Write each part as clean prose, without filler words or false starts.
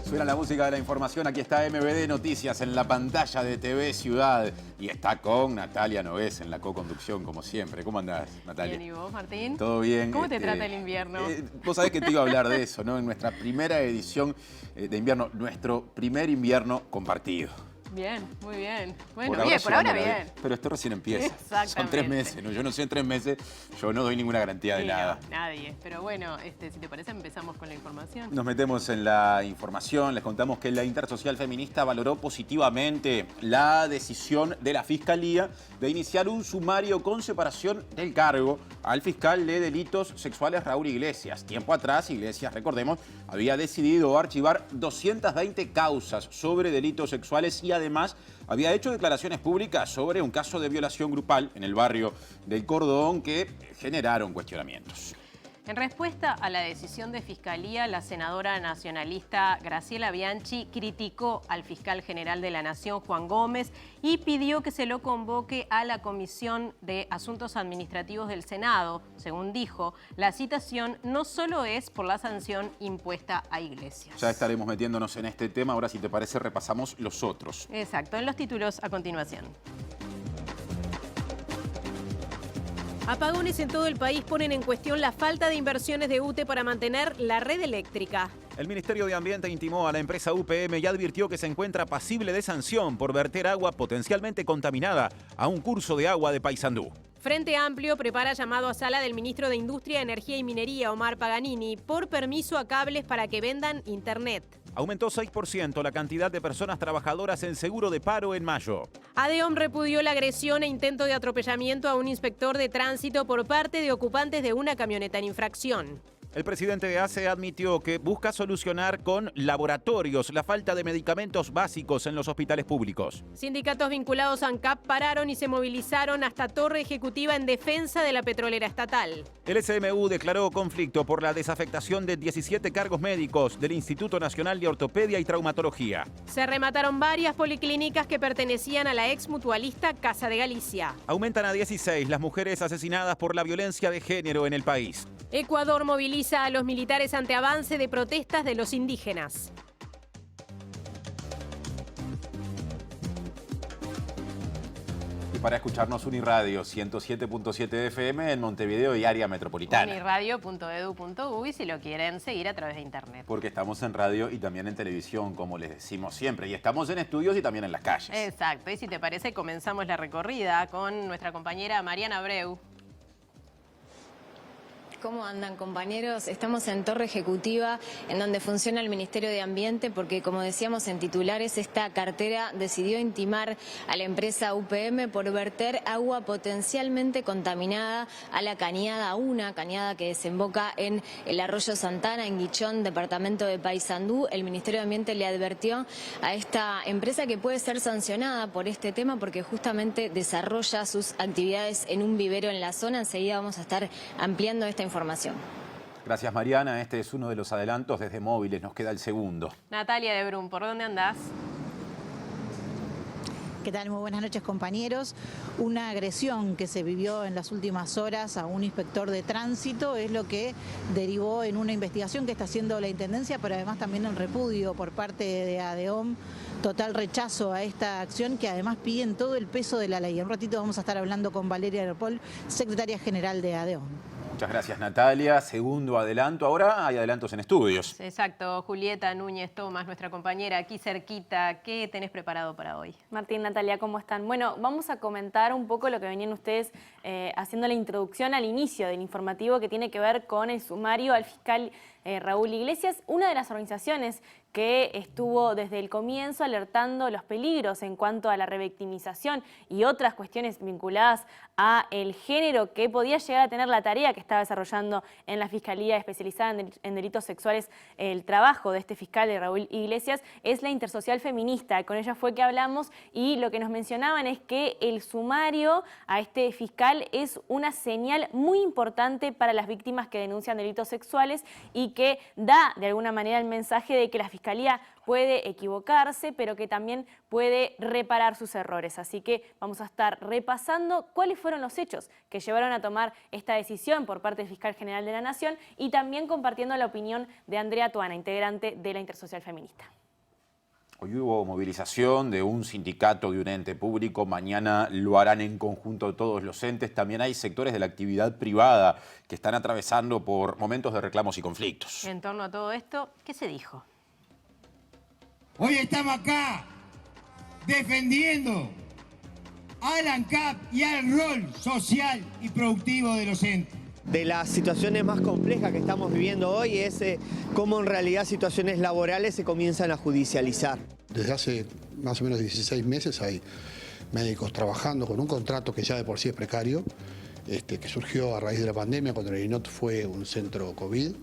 Suena la música de la información, aquí está MBD Noticias en la pantalla de TV Ciudad y está con Natalia Nogués en la co-conducción como siempre. ¿Cómo andás, Natalia? Bien, ¿y vos, Martín? ¿Todo bien? ¿Cómo te trata el invierno? Vos sabés que te iba a hablar de eso, ¿no? En nuestra primera edición de invierno, nuestro primer invierno compartido. Bien, muy bien. Bueno, por llevando ahora la bien. vida. Pero esto recién empieza. Exactamente. Son 3 meses, ¿no? Yo no sé, en 3 meses yo no doy ninguna garantía de Sí, nada. no, nadie. Pero bueno, si te parece, empezamos con la información. Nos metemos en la información, les contamos que la Intersocial Feminista valoró positivamente la decisión de la Fiscalía de iniciar un sumario con separación del cargo al fiscal de delitos sexuales Raúl Iglesias. Tiempo atrás, Iglesias, recordemos, había decidido archivar 220 causas sobre delitos sexuales y además había hecho declaraciones públicas sobre un caso de violación grupal en el barrio del Cordón que generaron cuestionamientos. En respuesta a la decisión de Fiscalía, la senadora nacionalista Graciela Bianchi criticó al fiscal general de la Nación, Juan Gómez, y pidió que se lo convoque a la Comisión de Asuntos Administrativos del Senado. Según dijo, la citación no solo es por la sanción impuesta a Iglesias. Ya estaremos metiéndonos en este tema. Ahora, si te parece, repasamos los otros. Exacto, en los títulos a continuación. Apagones en todo el país ponen en cuestión la falta de inversiones de UTE para mantener la red eléctrica. El Ministerio de Ambiente intimó a la empresa UPM y advirtió que se encuentra pasible de sanción por verter agua potencialmente contaminada a un curso de agua de Paysandú. Frente Amplio prepara llamado a sala del ministro de Industria, Energía y Minería, Omar Paganini, por permiso a cables para que vendan internet. Aumentó 6% la cantidad de personas trabajadoras en seguro de paro en mayo. ADEOM repudió la agresión e intento de atropellamiento a un inspector de tránsito por parte de ocupantes de una camioneta en infracción. El presidente de ACE admitió que busca solucionar con laboratorios la falta de medicamentos básicos en los hospitales públicos. Sindicatos vinculados a ANCAP pararon y se movilizaron hasta Torre Ejecutiva en defensa de la petrolera estatal. El SMU declaró conflicto por la desafectación de 17 cargos médicos del Instituto Nacional de Ortopedia y Traumatología. Se remataron varias policlínicas que pertenecían a la ex mutualista Casa de Galicia. Aumentan a 16 las mujeres asesinadas por la violencia de género en el país. Ecuador moviliza a los militares ante avance de protestas de los indígenas. Y para escucharnos Uniradio 107.7 FM en Montevideo y área metropolitana. Uniradio.edu.uy si lo quieren seguir a través de internet. Porque estamos en radio y también en televisión, como les decimos siempre. Y estamos en estudios y también en las calles. Exacto. Y si te parece, comenzamos la recorrida con nuestra compañera Mariana Abreu. ¿Cómo andan, compañeros? Estamos en Torre Ejecutiva, en donde funciona el Ministerio de Ambiente, porque, como decíamos en titulares, esta cartera decidió intimar a la empresa UPM por verter agua potencialmente contaminada a la cañada 1, cañada que desemboca en el arroyo Santana, en Guichón, departamento de Paysandú. El Ministerio de Ambiente le advirtió a esta empresa que puede ser sancionada por este tema, porque justamente desarrolla sus actividades en un vivero en la zona. Enseguida vamos a estar ampliando esta información. Gracias, Mariana. Este es uno de los adelantos desde Móviles. Nos queda el segundo. Natalia de Brum, ¿por dónde andás? ¿Qué tal? Muy buenas noches, compañeros. Una agresión que se vivió en las últimas horas a un inspector de tránsito es lo que derivó en una investigación que está haciendo la Intendencia, pero además también en repudio por parte de ADEOM. Total rechazo a esta acción que además piden todo el peso de la ley. En un ratito vamos a estar hablando con Valeria Ripoll, secretaria general de ADEOM. Muchas gracias, Natalia. Segundo adelanto. Ahora hay adelantos en estudios. Exacto. Julieta Núñez Tomás, nuestra compañera aquí cerquita. ¿Qué tenés preparado para hoy? Martín, Natalia, ¿cómo están? Bueno, vamos a comentar un poco lo que venían ustedes haciendo la introducción al inicio del informativo, que tiene que ver con el sumario al fiscal Raúl Iglesias, una de las organizaciones que estuvo desde el comienzo alertando los peligros en cuanto a la revictimización y otras cuestiones vinculadas a el género que podía llegar a tener la tarea que estaba desarrollando en la Fiscalía Especializada en Delitos Sexuales. El trabajo de este fiscal, de Raúl Iglesias, es la Intersocial Feminista. Con ella fue que hablamos y lo que nos mencionaban es que el sumario a este fiscal es una señal muy importante para las víctimas que denuncian delitos sexuales y que da de alguna manera el mensaje de que la Fiscalía Fiscalía puede equivocarse, pero que también puede reparar sus errores. Así que vamos a estar repasando cuáles fueron los hechos que llevaron a tomar esta decisión por parte del Fiscal General de la Nación y también compartiendo la opinión de Andrea Tuana, integrante de la Intersocial Feminista. Hoy hubo movilización de un sindicato y un ente público, mañana lo harán en conjunto todos los entes. También hay sectores de la actividad privada que están atravesando por momentos de reclamos y conflictos. En torno a todo esto, ¿qué se dijo? Hoy estamos acá defendiendo al ANCAP y al rol social y productivo de los entes. De las situaciones más complejas que estamos viviendo hoy es cómo en realidad situaciones laborales se comienzan a judicializar. Desde hace más o menos 16 meses hay médicos trabajando con un contrato que ya de por sí es precario, que surgió a raíz de la pandemia cuando el INOT fue un centro COVID.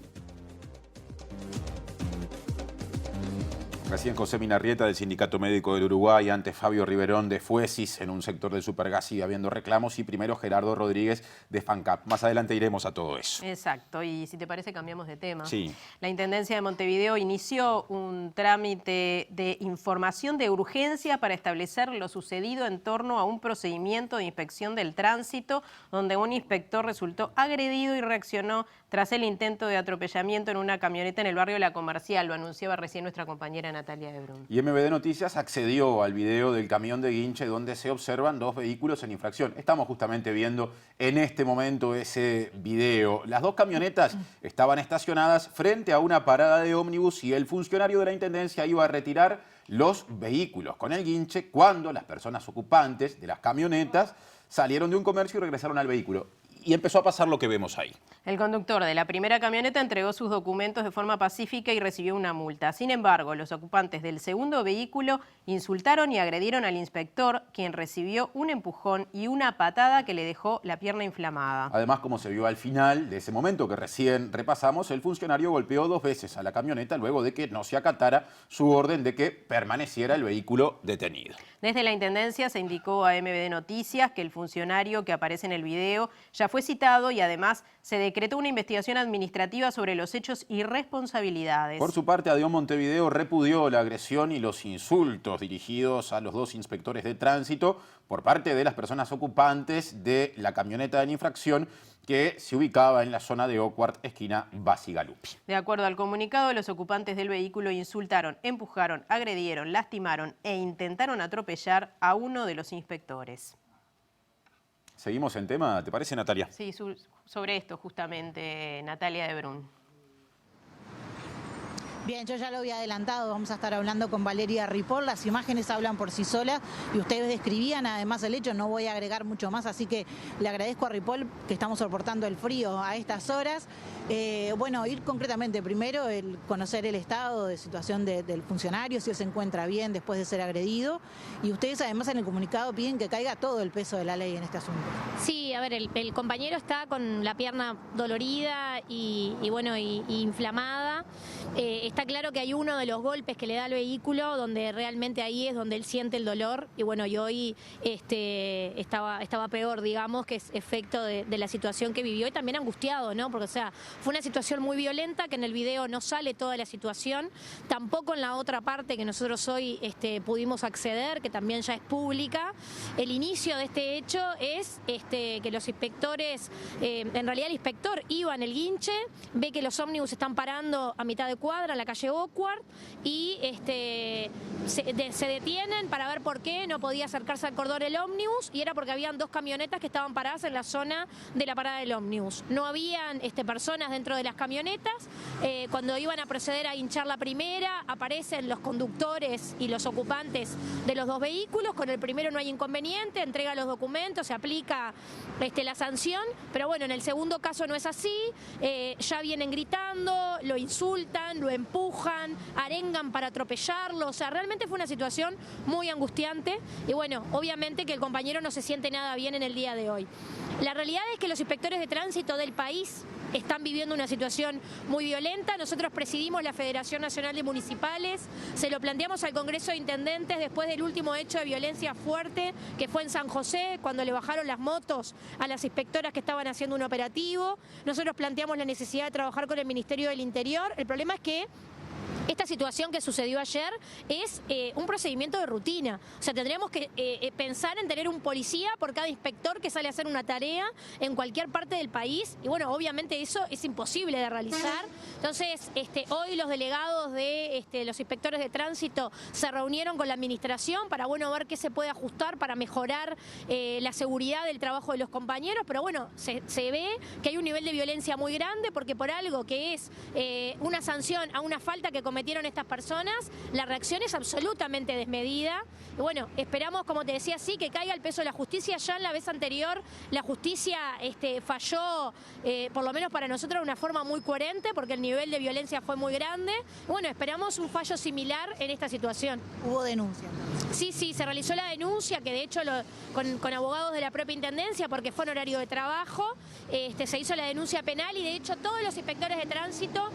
Recién José Minarrieta del Sindicato Médico del Uruguay, antes Fabio Riverón de Fuesis en un sector del Supergas sigue habiendo reclamos y primero Gerardo Rodríguez de FANCAP. Más adelante iremos a todo eso. Exacto, y si te parece cambiamos de tema. Sí. La Intendencia de Montevideo inició un trámite de información de urgencia para establecer lo sucedido en torno a un procedimiento de inspección del tránsito donde un inspector resultó agredido y reaccionó tras el intento de atropellamiento en una camioneta en el barrio La Comercial. Lo anunciaba recién nuestra compañera Natalia de Brun. Y MBD Noticias accedió al video del camión de Guinche donde se observan dos vehículos en infracción. Estamos justamente viendo en este momento ese video. Las dos camionetas estaban estacionadas frente a una parada de ómnibus y el funcionario de la Intendencia iba a retirar los vehículos con el guinche cuando las personas ocupantes de las camionetas salieron de un comercio y regresaron al vehículo. Y empezó a pasar lo que vemos ahí. El conductor de la primera camioneta entregó sus documentos de forma pacífica y recibió una multa. Sin embargo, los ocupantes del segundo vehículo insultaron y agredieron al inspector, quien recibió un empujón y una patada que le dejó la pierna inflamada. Además, como se vio al final de ese momento que recién repasamos, el funcionario golpeó 2 veces a la camioneta luego de que no se acatara su orden de que permaneciera el vehículo detenido. Desde la Intendencia se indicó a MBD Noticias que el funcionario que aparece en el video ya fue citado y además se decretó una investigación administrativa sobre los hechos y responsabilidades. Por su parte, ADIOM Montevideo repudió la agresión y los insultos dirigidos a los 2 inspectores de tránsito por parte de las personas ocupantes de la camioneta en infracción que se ubicaba en la zona de Oquart, esquina Basigalupi. De acuerdo al comunicado, los ocupantes del vehículo insultaron, empujaron, agredieron, lastimaron e intentaron atropellar a uno de los inspectores. Seguimos en tema, ¿te parece, Natalia? Sí, sobre esto justamente, Natalia de Brun. Bien, yo ya lo había adelantado, vamos a estar hablando con Valeria Ripoll, las imágenes hablan por sí solas y ustedes describían además el hecho, no voy a agregar mucho más, así que le agradezco a Ripoll que estamos soportando el frío a estas horas. Bueno, ir concretamente primero, el conocer el estado de situación del funcionario, si él se encuentra bien después de ser agredido, y ustedes además en el comunicado piden que caiga todo el peso de la ley en este asunto. Sí, a ver, el compañero está con la pierna dolorida y inflamada. Está claro que hay uno de los golpes que le da al vehículo donde realmente ahí es donde él siente el dolor y bueno, y hoy estaba peor, digamos, que es efecto de la situación que vivió y también angustiado, ¿no? Porque, o sea, fue una situación muy violenta que en el video no sale toda la situación, tampoco en la otra parte que nosotros hoy pudimos acceder, que también ya es pública. El inicio de este hecho es que los inspectores, en realidad el inspector iba en el guinche, ve que los ómnibus están parando a mitad de cuadra en la calle Oquart y se detienen para ver por qué no podía acercarse al cordón el ómnibus y era porque habían 2 camionetas que estaban paradas en la zona de la parada del ómnibus. No habían personas dentro de las camionetas. Cuando iban a proceder a hinchar la primera, aparecen los conductores y los ocupantes de los 2 vehículos. Con el primero no hay inconveniente, entrega los documentos, se aplica la sanción, pero bueno, en el segundo caso no es así. Ya vienen gritando, lo insultan, lo empujan, arengan para atropellarlo, o sea, realmente fue una situación muy angustiante y bueno, obviamente que el compañero no se siente nada bien en el día de hoy. La realidad es que los inspectores de tránsito del país están viviendo una situación muy violenta. Nosotros presidimos la Federación Nacional de Municipales, se lo planteamos al Congreso de Intendentes después del último hecho de violencia fuerte que fue en San José, cuando le bajaron las motos a las inspectoras que estaban haciendo un operativo. Nosotros planteamos la necesidad de trabajar con el Ministerio del Interior. El problema es que esta situación que sucedió ayer es un procedimiento de rutina. O sea, tendríamos que pensar en tener un policía por cada inspector que sale a hacer una tarea en cualquier parte del país. Y bueno, obviamente eso es imposible de realizar. Entonces, hoy los delegados de los inspectores de tránsito se reunieron con la administración para, bueno, ver qué se puede ajustar para mejorar la seguridad del trabajo de los compañeros. Pero bueno, se ve que hay un nivel de violencia muy grande porque por algo que es una sanción a una falta que cometieron estas personas, la reacción es absolutamente desmedida. Y bueno, esperamos, como te decía, sí, que caiga el peso de la justicia. Ya en la vez anterior la justicia falló, por lo menos para nosotros, de una forma muy coherente, porque el nivel de violencia fue muy grande. Y bueno, esperamos un fallo similar en esta situación. ¿Hubo denuncia? Sí, se realizó la denuncia, que de hecho con abogados de la propia Intendencia, porque fue en horario de trabajo, se hizo la denuncia penal y de hecho todos los inspectores de tránsito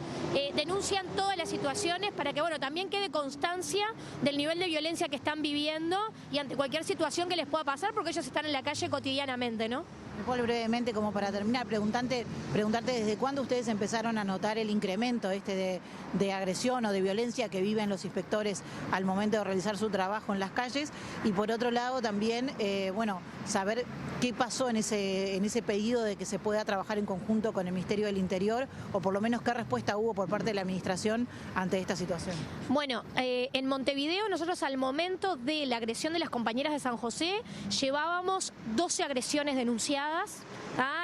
denuncian todas las situaciones para que, bueno, también quede constancia del nivel de violencia que están viviendo y ante cualquier situación que les pueda pasar, porque ellos están en la calle cotidianamente, ¿no? Paul, brevemente, como para terminar, preguntarte desde cuándo ustedes empezaron a notar el incremento de agresión o de violencia que viven los inspectores al momento de realizar su trabajo en las calles, y por otro lado también, bueno, saber qué pasó en ese pedido de que se pueda trabajar en conjunto con el Ministerio del Interior, o por lo menos qué respuesta hubo por parte de la administración ante esta situación. Bueno, en Montevideo nosotros al momento de la agresión de las compañeras de San José llevábamos 12 agresiones denunciadas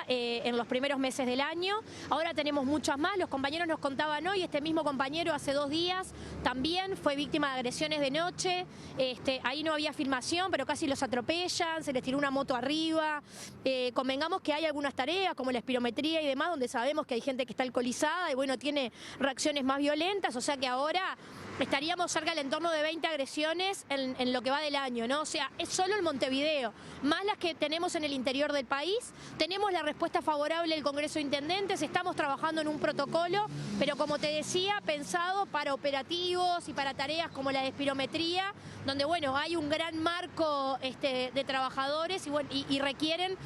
en los primeros meses del año. Ahora tenemos muchas más. Los compañeros nos contaban hoy, este mismo compañero hace 2 días también fue víctima de agresiones de noche. Ahí no había filmación, pero casi los atropellan, se les tiró una moto arriba. Convengamos que hay algunas tareas como la espirometría y demás, donde sabemos que hay gente que está alcoholizada y bueno, tiene reacciones más violentas, o sea que ahora estaríamos cerca del entorno de 20 agresiones en lo que va del año, ¿no? O sea, es solo en Montevideo, más las que tenemos en el interior del país. Tenemos la respuesta favorable del Congreso de Intendentes, estamos trabajando en un protocolo, pero como te decía, pensado para operativos y para tareas como la de espirometría, donde bueno, hay un gran marco de trabajadores y, bueno, y requieren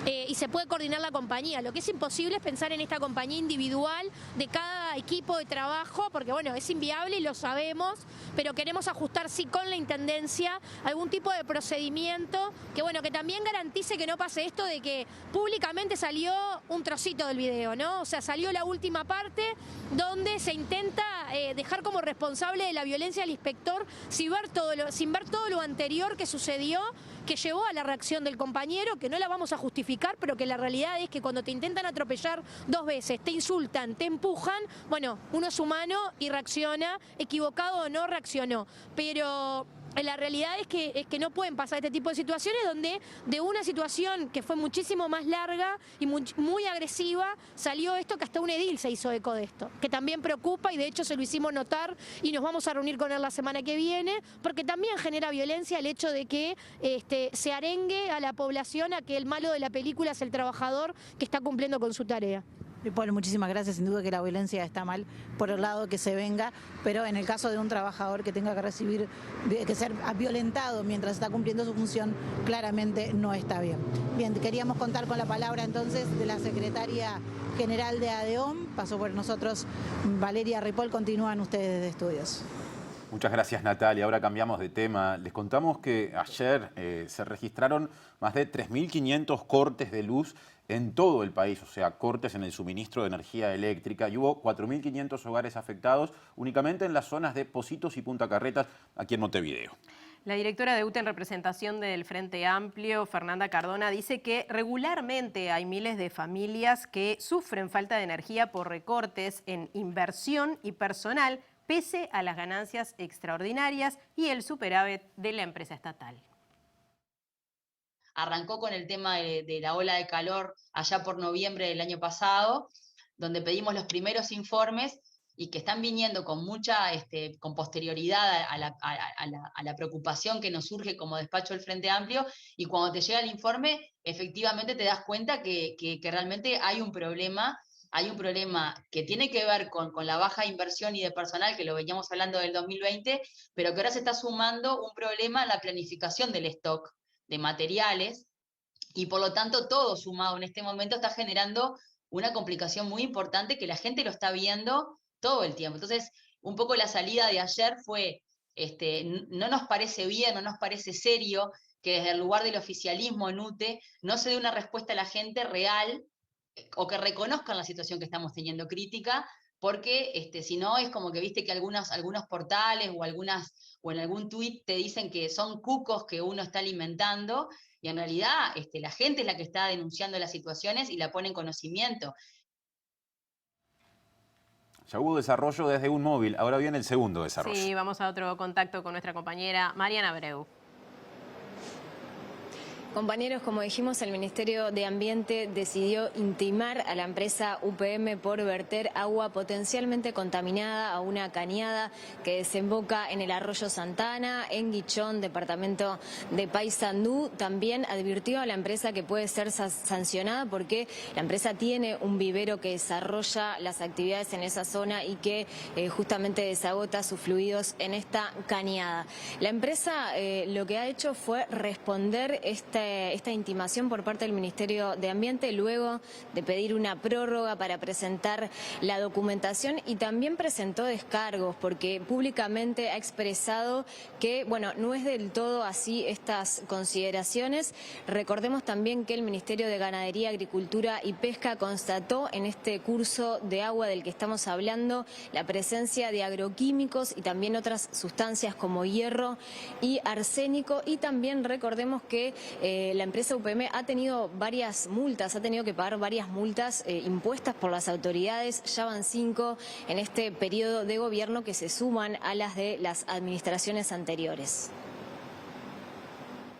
y se puede coordinar la compañía. Lo que es imposible es pensar en esta compañía individual de cada equipo de trabajo, porque bueno, es inviable y lo sabemos, pero queremos ajustar sí con la Intendencia algún tipo de procedimiento que bueno, que también garantice que no pase esto de que públicamente salió un trocito del video, ¿no? O sea, salió la última parte donde se intenta dejar como responsable de la violencia al inspector sin ver todo lo anterior que sucedió, que llevó a la reacción del compañero, que no la vamos a justificar, pero que la realidad es que cuando te intentan atropellar 2 veces, te insultan, te empujan, bueno, uno es humano y reacciona, equivocado o no reaccionó, pero la realidad es que no pueden pasar este tipo de situaciones donde de una situación que fue muchísimo más larga y muy agresiva salió esto, que hasta un edil se hizo eco de esto, que también preocupa y de hecho se lo hicimos notar y nos vamos a reunir con él la semana que viene, porque también genera violencia el hecho de que se arengue a la población a que el malo de la película es el trabajador que está cumpliendo con su tarea. Paul, muchísimas gracias. Sin duda que la violencia está mal por el lado que se venga, pero en el caso de un trabajador que tenga que ser violentado mientras está cumpliendo su función, claramente no está bien. Bien, queríamos contar con la palabra entonces de la secretaria general de ADEOM. Pasó por nosotros Valeria Ripoll. Continúan ustedes de estudios. Muchas gracias, Natalia. Ahora cambiamos de tema. Les contamos que ayer se registraron más de 3.500 cortes de luz en todo el país, o sea, cortes en el suministro de energía eléctrica, y hubo 4.500 hogares afectados únicamente en las zonas de Pocitos y Punta Carretas, aquí en Montevideo. La directora de UTE en representación del Frente Amplio, Fernanda Cardona, dice que regularmente hay miles de familias que sufren falta de energía por recortes en inversión y personal, pese a las ganancias extraordinarias y el superávit de la empresa estatal. Arrancó con el tema de la ola de calor allá por noviembre del año pasado, donde pedimos los primeros informes y que están viniendo con con posterioridad a la preocupación que nos surge como despacho del Frente Amplio, y cuando te llega el informe, efectivamente te das cuenta que realmente hay un problema que tiene que ver con la baja inversión y de personal, que lo veníamos hablando del 2020, pero que ahora se está sumando un problema a la planificación del stock de materiales, y por lo tanto todo sumado en este momento está generando una complicación muy importante que la gente lo está viendo todo el tiempo. Entonces, un poco la salida de ayer fue, no nos parece bien, no nos parece serio que desde el lugar del oficialismo en UTE no se dé una respuesta a la gente real o que reconozcan la situación que estamos teniendo crítica, porque si no es como que viste que algunos portales o en algún tuit te dicen que son cucos que uno está alimentando, y en realidad la gente es la que está denunciando las situaciones y la pone en conocimiento. Ya hubo desarrollo desde un móvil, ahora viene el segundo desarrollo. Sí, vamos a otro contacto con nuestra compañera Mariana Abreu. Compañeros, como dijimos, el Ministerio de Ambiente decidió intimar a la empresa UPM por verter agua potencialmente contaminada a una cañada que desemboca en el arroyo Santana, en Guichón, departamento de Paysandú. También advirtió a la empresa que puede ser sancionada porque la empresa tiene un vivero que desarrolla las actividades en esa zona y que justamente desagota sus fluidos en esta cañada. La empresa lo que ha hecho fue responder esta intimación por parte del Ministerio de Ambiente luego de pedir una prórroga para presentar la documentación, y también presentó descargos porque públicamente ha expresado que, bueno, no es del todo así estas consideraciones. Recordemos también que el Ministerio de Ganadería, Agricultura y Pesca constató en este curso de agua del que estamos hablando la presencia de agroquímicos y también otras sustancias como hierro y arsénico, y también recordemos que la empresa UPM ha tenido varias multas, ha tenido que pagar varias multas impuestas por las autoridades. Ya van 5 en este periodo de gobierno que se suman a las de las administraciones anteriores.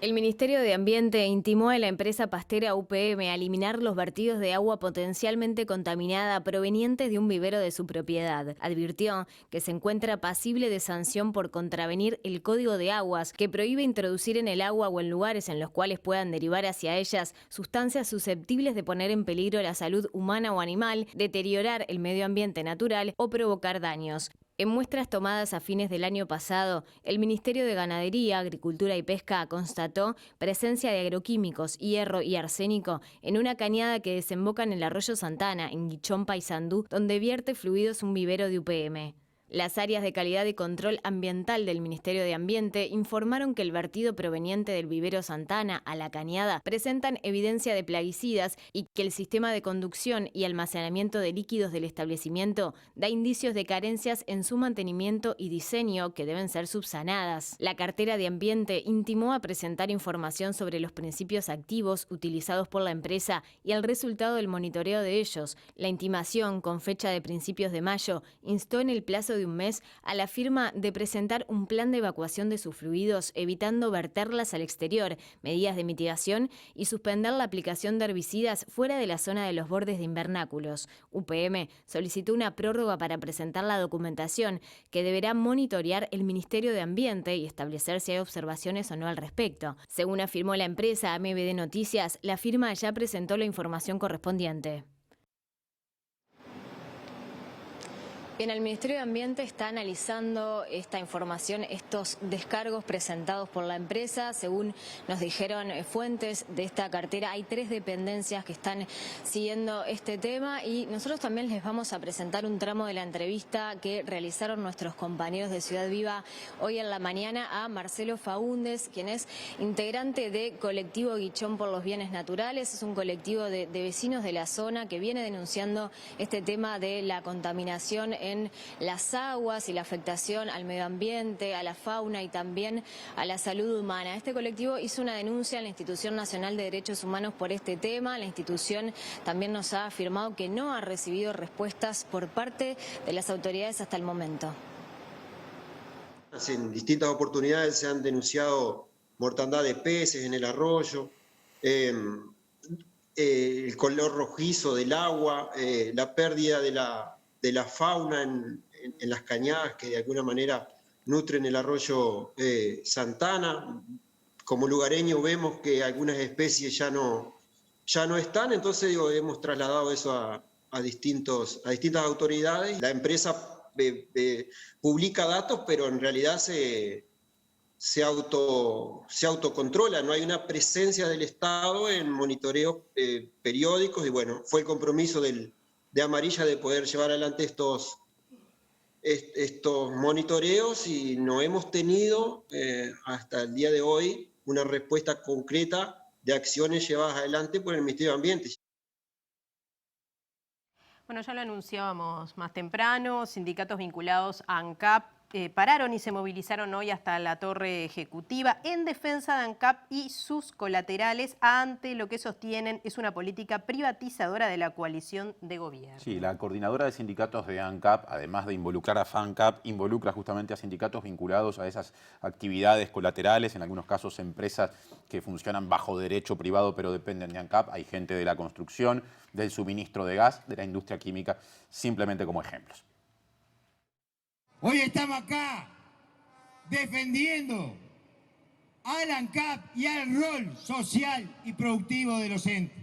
El Ministerio de Ambiente intimó a la empresa pastera UPM a eliminar los vertidos de agua potencialmente contaminada provenientes de un vivero de su propiedad. Advirtió que se encuentra pasible de sanción por contravenir el Código de Aguas, que prohíbe introducir en el agua o en lugares en los cuales puedan derivar hacia ellas sustancias susceptibles de poner en peligro la salud humana o animal, deteriorar el medio ambiente natural o provocar daños. En muestras tomadas a fines del año pasado, el Ministerio de Ganadería, Agricultura y Pesca constató presencia de agroquímicos, hierro y arsénico en una cañada que desemboca en el arroyo Santana, en Guichón, Paysandú, donde vierte fluidos un vivero de UPM. Las áreas de calidad y control ambiental del Ministerio de Ambiente informaron que el vertido proveniente del vivero Santana a la cañada presentan evidencia de plaguicidas y que el sistema de conducción y almacenamiento de líquidos del establecimiento da indicios de carencias en su mantenimiento y diseño que deben ser subsanadas. La cartera de Ambiente intimó a presentar información sobre los principios activos utilizados por la empresa y el resultado del monitoreo de ellos. La intimación, con fecha de principios de mayo, instó en el plazo de un mes a la firma de presentar un plan de evacuación de sus fluidos, evitando verterlas al exterior, medidas de mitigación y suspender la aplicación de herbicidas fuera de la zona de los bordes de invernáculos. UPM solicitó una prórroga para presentar la documentación que deberá monitorear el Ministerio de Ambiente y establecer si hay observaciones o no al respecto. Según afirmó la empresa MBD Noticias, la firma ya presentó la información correspondiente. Bien, el Ministerio de Ambiente está analizando esta información, estos descargos presentados por la empresa. Según nos dijeron fuentes de esta cartera, hay 3 dependencias que están siguiendo este tema, y nosotros también les vamos a presentar un tramo de la entrevista que realizaron nuestros compañeros de Ciudad Viva hoy en la mañana a Marcelo Faúndez, quien es integrante de Colectivo Guichón por los Bienes Naturales. Es un colectivo de vecinos de la zona que viene denunciando este tema de la contaminación en las aguas y la afectación al medio ambiente, a la fauna y también a la salud humana. Este colectivo hizo una denuncia a la Institución Nacional de Derechos Humanos por este tema. La institución también nos ha afirmado que no ha recibido respuestas por parte de las autoridades hasta el momento. En distintas oportunidades se han denunciado mortandad de peces en el arroyo, el color rojizo del agua, la pérdida de la fauna en las cañadas que de alguna manera nutren el arroyo Santana. Como lugareño vemos que algunas especies ya no están, entonces hemos trasladado eso a distintas autoridades. La empresa publica datos, pero en realidad se autocontrola, no hay una presencia del Estado en monitoreos periódicos, y bueno, fue el compromiso de Amarilla de poder llevar adelante estos estos monitoreos y no hemos tenido hasta el día de hoy una respuesta concreta de acciones llevadas adelante por el Ministerio de Ambiente. Bueno, ya lo anunciábamos más temprano, sindicatos vinculados a ANCAP pararon y se movilizaron hoy hasta la torre ejecutiva en defensa de ANCAP y sus colaterales ante lo que sostienen es una política privatizadora de la coalición de gobierno. Sí, la coordinadora de sindicatos de ANCAP, además de involucrar a FANCAP, involucra justamente a sindicatos vinculados a esas actividades colaterales, en algunos casos empresas que funcionan bajo derecho privado pero dependen de ANCAP. Hay gente de la construcción, del suministro de gas, de la industria química, simplemente como ejemplos. Hoy estamos acá defendiendo al ANCAP y al rol social y productivo de los entes.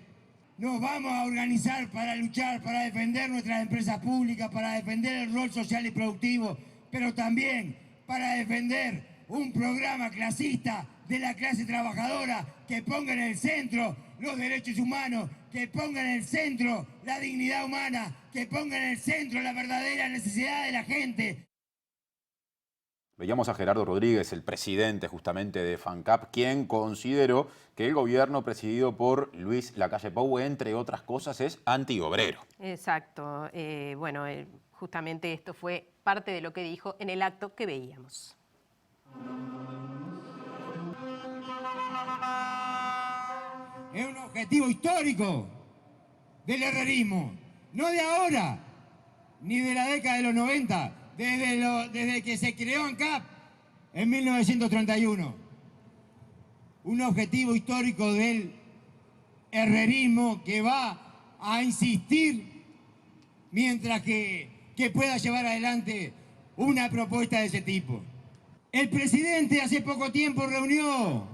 Nos vamos a organizar para luchar, para defender nuestras empresas públicas, para defender el rol social y productivo, pero también para defender un programa clasista de la clase trabajadora que ponga en el centro los derechos humanos, que ponga en el centro la dignidad humana, que ponga en el centro la verdadera necesidad de la gente. Veíamos a Gerardo Rodríguez, el presidente justamente de FANCAP, quien consideró que el gobierno presidido por Luis Lacalle Pou, entre otras cosas, es antiobrero. Exacto. Justamente esto fue parte de lo que dijo en el acto que veíamos. Es un objetivo histórico del herrerismo, no de ahora, ni de la década de los 90, desde que se creó ANCAP en 1931. Un objetivo histórico del herrerismo que va a insistir mientras que pueda llevar adelante una propuesta de ese tipo. El presidente hace poco tiempo reunió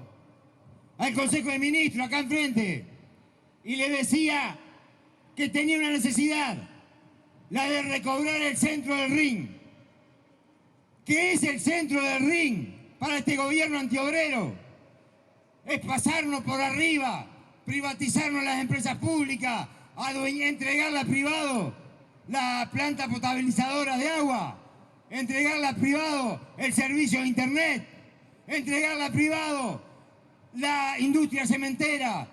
al Consejo de Ministros acá enfrente y le decía que tenía una necesidad, la de recobrar el centro del ring. ¿Qué es el centro del ring para este gobierno antiobrero? Es pasarnos por arriba, privatizarnos las empresas públicas, entregarle al privado la planta potabilizadora de agua, entregarle al privado el servicio de internet, entregarle al privado la industria cementera.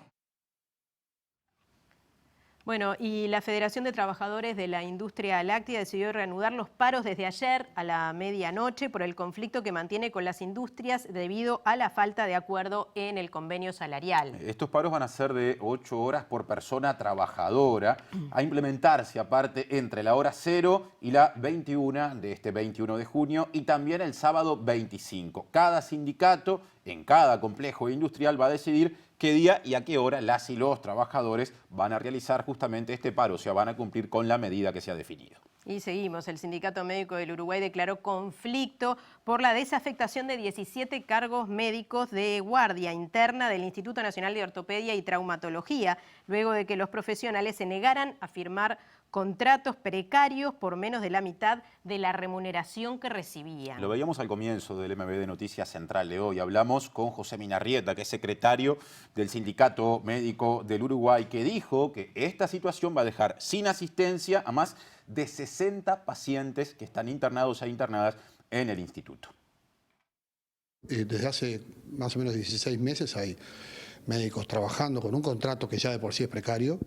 Bueno, y la Federación de Trabajadores de la Industria Láctea decidió reanudar los paros desde ayer a la medianoche por el conflicto que mantiene con las industrias debido a la falta de acuerdo en el convenio salarial. Estos paros van a ser de 8 horas por persona trabajadora, a implementarse aparte entre la hora 0 y la 21 de este 21 de junio y también el sábado 25. Cada sindicato en cada complejo industrial va a decidir qué día y a qué hora las y los trabajadores van a realizar justamente este paro, o sea, van a cumplir con la medida que se ha definido. Y seguimos, el Sindicato Médico del Uruguay declaró conflicto por la desafectación de 17 cargos médicos de guardia interna del Instituto Nacional de Ortopedia y Traumatología, luego de que los profesionales se negaran a firmar contratos precarios por menos de la mitad de la remuneración que recibían. Lo veíamos al comienzo del MBD Noticias Central de hoy. Hablamos con José Minarrieta, que es secretario del Sindicato Médico del Uruguay, que dijo que esta situación va a dejar sin asistencia a más de 60 pacientes que están internados e internadas en el instituto. Desde hace más o menos 16 meses hay médicos trabajando con un contrato que ya de por sí es precario,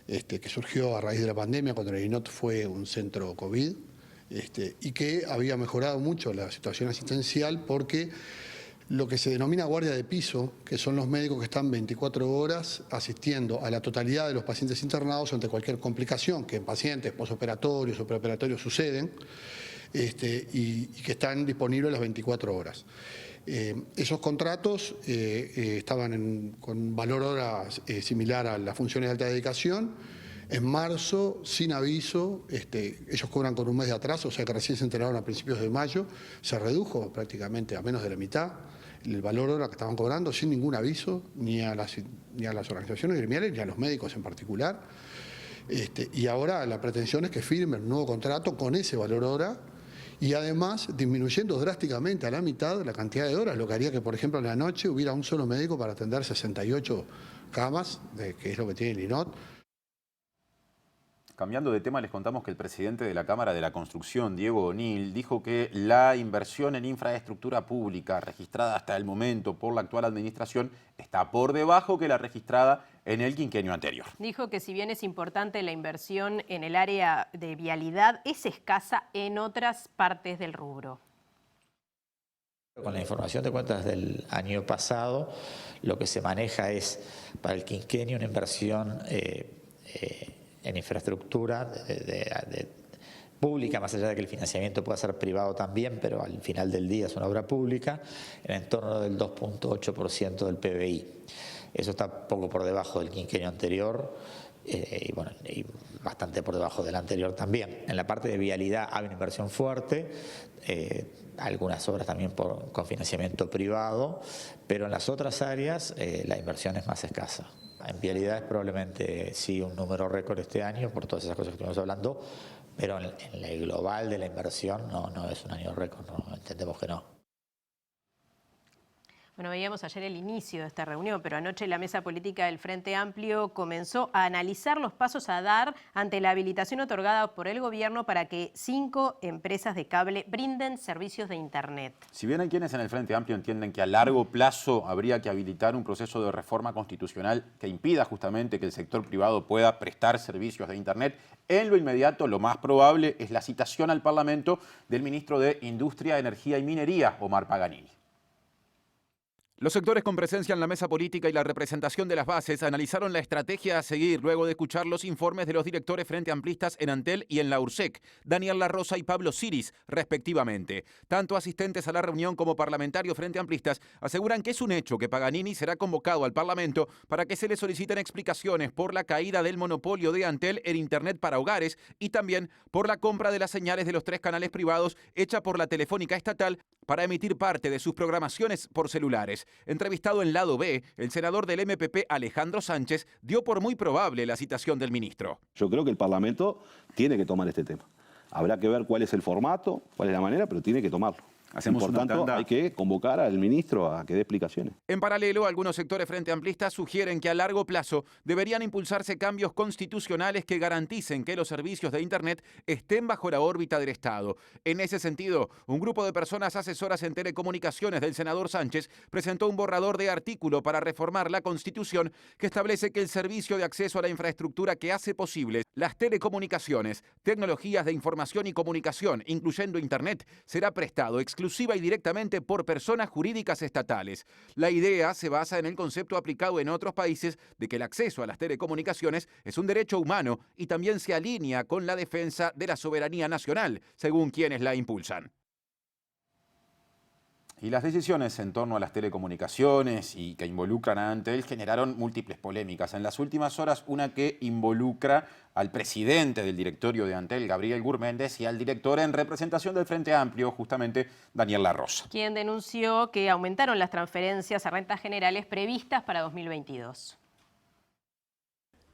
que surgió a raíz de la pandemia cuando el INOT fue un centro COVID, y que había mejorado mucho la situación asistencial porque lo que se denomina guardia de piso, que son los médicos que están 24 horas asistiendo a la totalidad de los pacientes internados ante cualquier complicación que en pacientes posoperatorios o preoperatorios suceden, y que están disponibles las 24 horas. Esos contratos estaban con valor hora similar a las funciones de alta dedicación. En marzo, sin aviso, ellos cobran con un mes de atraso, o sea que recién se enteraron a principios de mayo, se redujo prácticamente a menos de la mitad el valor hora que estaban cobrando sin ningún aviso, ni a las organizaciones gremiales, ni a los médicos en particular. Y ahora la pretensión es que firmen un nuevo contrato con ese valor hora, y además disminuyendo drásticamente a la mitad la cantidad de horas, lo que haría que, por ejemplo, en la noche hubiera un solo médico para atender 68 camas, que es lo que tiene el INOT. Cambiando de tema, les contamos que el presidente de la Cámara de la Construcción, Diego O'Neill, dijo que la inversión en infraestructura pública registrada hasta el momento por la actual administración está por debajo que la registrada en el quinquenio anterior. Dijo que si bien es importante la inversión en el área de vialidad, es escasa en otras partes del rubro. Con la información de cuentas del año pasado, lo que se maneja es para el quinquenio una inversión en infraestructura pública, más allá de que el financiamiento pueda ser privado también, pero al final del día es una obra pública, en torno del 2.8% del PBI. Eso está poco por debajo del quinquenio anterior y bastante por debajo del anterior también. En la parte de vialidad hay una inversión fuerte, algunas obras también con financiamiento privado, pero en las otras áreas la inversión es más escasa. En vialidad es probablemente sí un número récord este año por todas esas cosas que estuvimos hablando, pero en el global de la inversión no es un año récord, no, entendemos que no. Bueno, veíamos ayer el inicio de esta reunión, pero anoche la mesa política del Frente Amplio comenzó a analizar los pasos a dar ante la habilitación otorgada por el gobierno para que 5 empresas de cable brinden servicios de Internet. Si bien hay quienes en el Frente Amplio entienden que a largo plazo habría que habilitar un proceso de reforma constitucional que impida justamente que el sector privado pueda prestar servicios de Internet, en lo inmediato lo más probable es la citación al Parlamento del ministro de Industria, Energía y Minería, Omar Paganini. Los sectores con presencia en la mesa política y la representación de las bases analizaron la estrategia a seguir luego de escuchar los informes de los directores frente amplistas en Antel y en la URSEC, Daniel Larrosa y Pablo Siris, respectivamente. Tanto asistentes a la reunión como parlamentarios frente amplistas aseguran que es un hecho que Paganini será convocado al Parlamento para que se le soliciten explicaciones por la caída del monopolio de Antel en Internet para hogares y también por la compra de las señales de los 3 canales privados hecha por la Telefónica Estatal para emitir parte de sus programaciones por celulares. Entrevistado en Lado B, el senador del MPP, Alejandro Sánchez, dio por muy probable la citación del ministro. Yo creo que el Parlamento tiene que tomar este tema. Habrá que ver cuál es el formato, cuál es la manera, pero tiene que tomarlo. Por tanto, hay que convocar al ministro a que dé explicaciones. En paralelo, algunos sectores frente amplistas sugieren que a largo plazo deberían impulsarse cambios constitucionales que garanticen que los servicios de Internet estén bajo la órbita del Estado. En ese sentido, un grupo de personas asesoras en telecomunicaciones del senador Sánchez presentó un borrador de artículo para reformar la Constitución que establece que el servicio de acceso a la infraestructura que hace posible las telecomunicaciones, tecnologías de información y comunicación, incluyendo Internet, será prestado exclusiva y directamente por personas jurídicas estatales. La idea se basa en el concepto aplicado en otros países de que el acceso a las telecomunicaciones es un derecho humano y también se alinea con la defensa de la soberanía nacional, según quienes la impulsan. Y las decisiones en torno a las telecomunicaciones y que involucran a Antel generaron múltiples polémicas. En las últimas horas, una que involucra al presidente del directorio de Antel, Gabriel Gurméndez, y al director en representación del Frente Amplio, justamente Daniel Larrosa, quien denunció que aumentaron las transferencias a rentas generales previstas para 2022.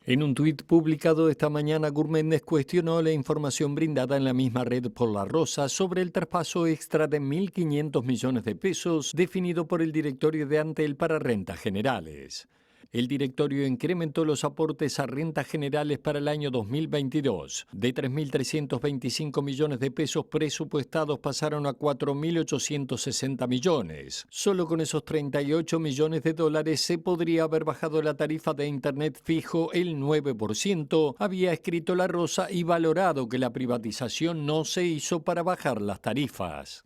En un tuit publicado esta mañana, Gurméndez cuestionó la información brindada en la misma red por Larrosa sobre el traspaso extra de 1.500 millones de pesos definido por el directorio de Antel para rentas generales. El directorio incrementó los aportes a rentas generales para el año 2022. De 3.325 millones de pesos presupuestados pasaron a 4.860 millones. Solo con esos 38 millones de dólares se podría haber bajado la tarifa de Internet fijo el 9%, había escrito Larrosa y valorado que la privatización no se hizo para bajar las tarifas.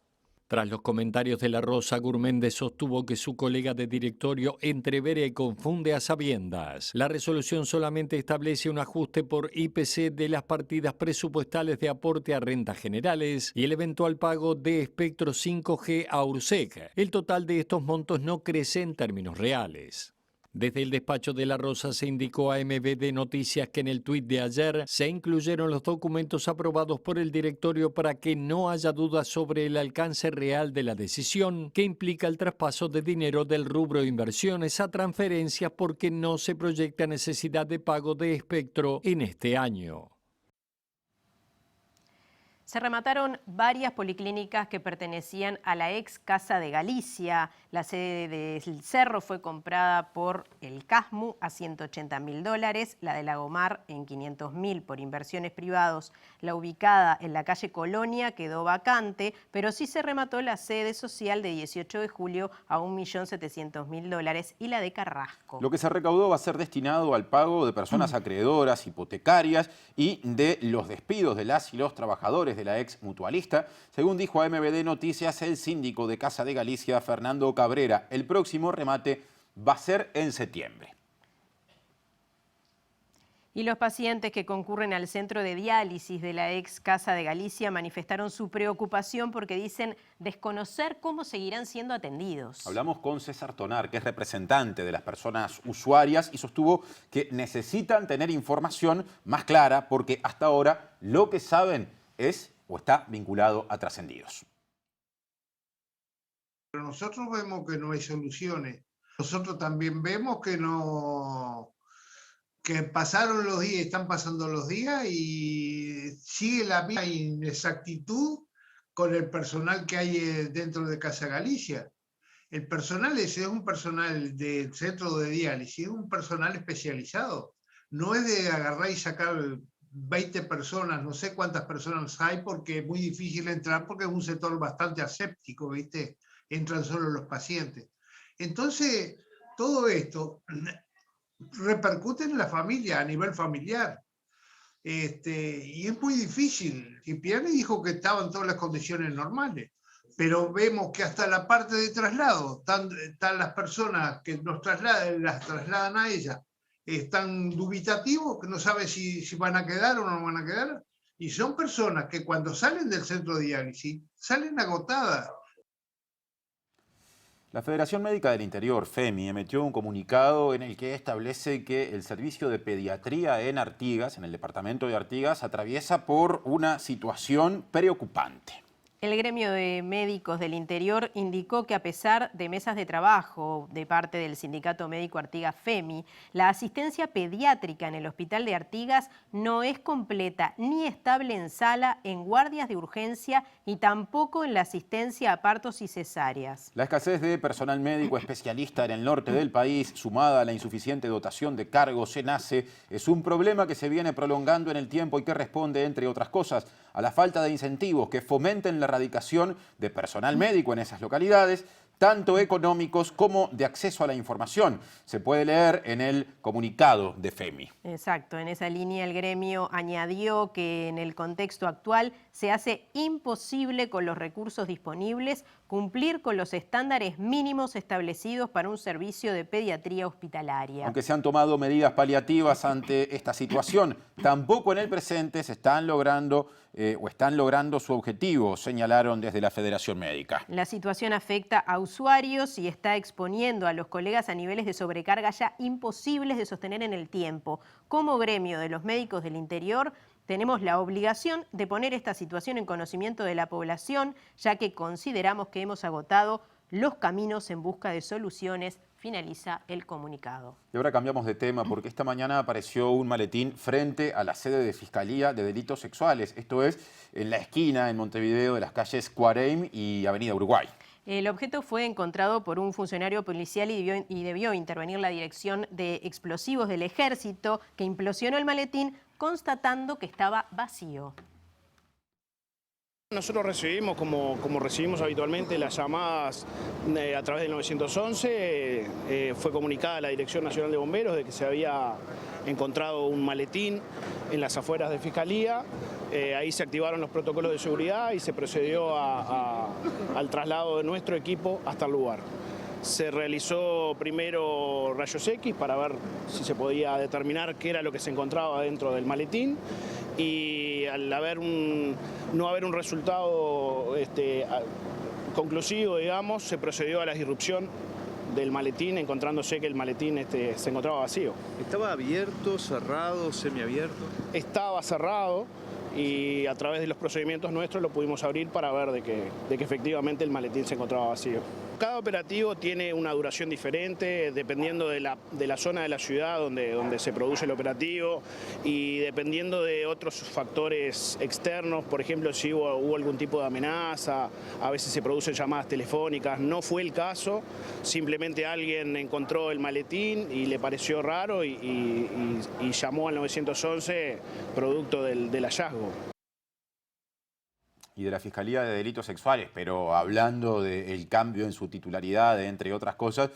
Tras los comentarios de Larrosa, Gurméndez sostuvo que su colega de directorio entrevera y confunde a sabiendas. La resolución solamente establece un ajuste por IPC de las partidas presupuestales de aporte a rentas generales y el eventual pago de espectro 5G a URSEC. El total de estos montos no crece en términos reales. Desde el despacho de Larrosa se indicó a MBD Noticias que en el tuit de ayer se incluyeron los documentos aprobados por el directorio para que no haya dudas sobre el alcance real de la decisión, que implica el traspaso de dinero del rubro inversiones a transferencias porque no se proyecta necesidad de pago de espectro en este año. Se remataron varias policlínicas que pertenecían a la ex Casa de Galicia. La sede del Cerro fue comprada por el CASMU a $180.000, la de Lagomar en $500.000 por inversiones privados. La ubicada en la calle Colonia quedó vacante, pero sí se remató la sede social de 18 de julio a $1.700.000 y la de Carrasco. Lo que se recaudó va a ser destinado al pago de personas acreedoras, hipotecarias y de los despidos de las y los trabajadores de la ex mutualista, según dijo a MBD Noticias el síndico de Casa de Galicia, Fernando Cabrera. El próximo remate va a ser en septiembre. Y los pacientes que concurren al centro de diálisis de la ex Casa de Galicia manifestaron su preocupación porque dicen desconocer cómo seguirán siendo atendidos. Hablamos con César Tonar, que es representante de las personas usuarias, y sostuvo que necesitan tener información más clara porque hasta ahora lo que saben es o está vinculado a trascendidos. Pero nosotros vemos que no hay soluciones. Nosotros también vemos que pasaron los días, están pasando los días y sigue la misma inexactitud con el personal que hay dentro de Casa Galicia. El personal ese es un personal del centro de diálisis, es un personal especializado. No es de agarrar y sacar 20 personas, no sé cuántas personas hay, porque es muy difícil entrar, porque es un sector bastante aséptico, ¿viste? Entran solo los pacientes. Entonces, todo esto repercute en la familia, a nivel familiar. Y es muy difícil. Cipriani dijo que estaban todas las condiciones normales, pero vemos que hasta la parte de traslado, están las personas que las trasladan a ella, están dubitativos, que no saben si van a quedar o no van a quedar, y son personas que cuando salen del centro de diálisis salen agotadas. La Federación Médica del Interior, FEMI, emitió un comunicado en el que establece que el servicio de pediatría en Artigas, en el departamento de Artigas, atraviesa por una situación preocupante. El gremio de médicos del interior indicó que a pesar de mesas de trabajo de parte del Sindicato Médico Artigas FEMI, la asistencia pediátrica en el Hospital de Artigas no es completa ni estable en sala, en guardias de urgencia y tampoco en la asistencia a partos y cesáreas. La escasez de personal médico especialista en el norte del país, sumada a la insuficiente dotación de cargos en ACE, es un problema que se viene prolongando en el tiempo y que responde, entre otras cosas, a la falta de incentivos que fomenten la erradicación de personal médico en esas localidades, tanto económicos como de acceso a la información. Se puede leer en el comunicado de FEMI. Exacto, en esa línea el gremio añadió que en el contexto actual se hace imposible con los recursos disponibles cumplir con los estándares mínimos establecidos para un servicio de pediatría hospitalaria. Aunque se han tomado medidas paliativas ante esta situación, tampoco en el presente se están logrando su objetivo, señalaron desde la Federación Médica. La situación afecta a usuarios y está exponiendo a los colegas a niveles de sobrecarga ya imposibles de sostener en el tiempo. Como gremio de los médicos del interior, tenemos la obligación de poner esta situación en conocimiento de la población, ya que consideramos que hemos agotado los caminos en busca de soluciones, finaliza el comunicado. Y ahora cambiamos de tema porque esta mañana apareció un maletín frente a la sede de Fiscalía de Delitos Sexuales. Esto es en la esquina en Montevideo de las calles Cuareim y Avenida Uruguay. El objeto fue encontrado por un funcionario policial y debió intervenir la Dirección de Explosivos del Ejército, que implosionó el maletín constatando que estaba vacío. Nosotros recibimos, como recibimos habitualmente, las llamadas a través del 911. Fue comunicada a la Dirección Nacional de Bomberos de que se había encontrado un maletín en las afueras de Fiscalía. Ahí se activaron los protocolos de seguridad y se procedió al traslado de nuestro equipo hasta el lugar. Se realizó primero rayos X para ver si se podía determinar qué era lo que se encontraba dentro del maletín, y al no haber un resultado conclusivo, digamos, se procedió a la disrupción del maletín, encontrándose que el maletín se encontraba vacío. ¿Estaba abierto, cerrado, semiabierto? Estaba cerrado y a través de los procedimientos nuestros lo pudimos abrir para ver de que efectivamente el maletín se encontraba vacío. Cada operativo tiene una duración diferente dependiendo de la zona de la ciudad donde se produce el operativo y dependiendo de otros factores externos, por ejemplo, si hubo algún tipo de amenaza, a veces se producen llamadas telefónicas. No fue el caso, simplemente alguien encontró el maletín y le pareció raro y llamó al 911 producto del hallazgo. Y de la Fiscalía de Delitos Sexuales, pero hablando del cambio en su titularidad, entre otras cosas,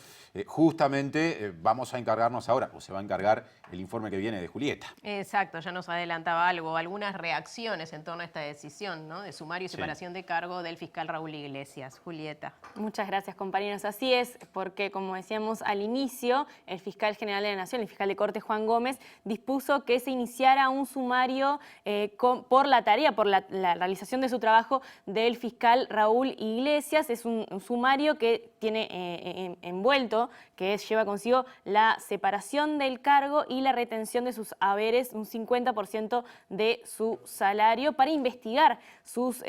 justamente vamos a encargarnos ahora, o se va a encargar el informe que viene de Julieta. Exacto, ya nos adelantaba algo, algunas reacciones en torno a esta decisión, ¿no?, de sumario y separación de cargo del fiscal Raúl Iglesias. Julieta. Muchas gracias, compañeros. Así es, porque como decíamos al inicio, el fiscal general de la Nación, el fiscal de Corte Juan Gómez, dispuso que se iniciara un sumario por la tarea, por la realización de su trabajo del fiscal Raúl Iglesias. Es un sumario que tiene envuelto, que lleva consigo la separación del cargo y la retención de sus haberes, un 50% de su salario, para investigar sus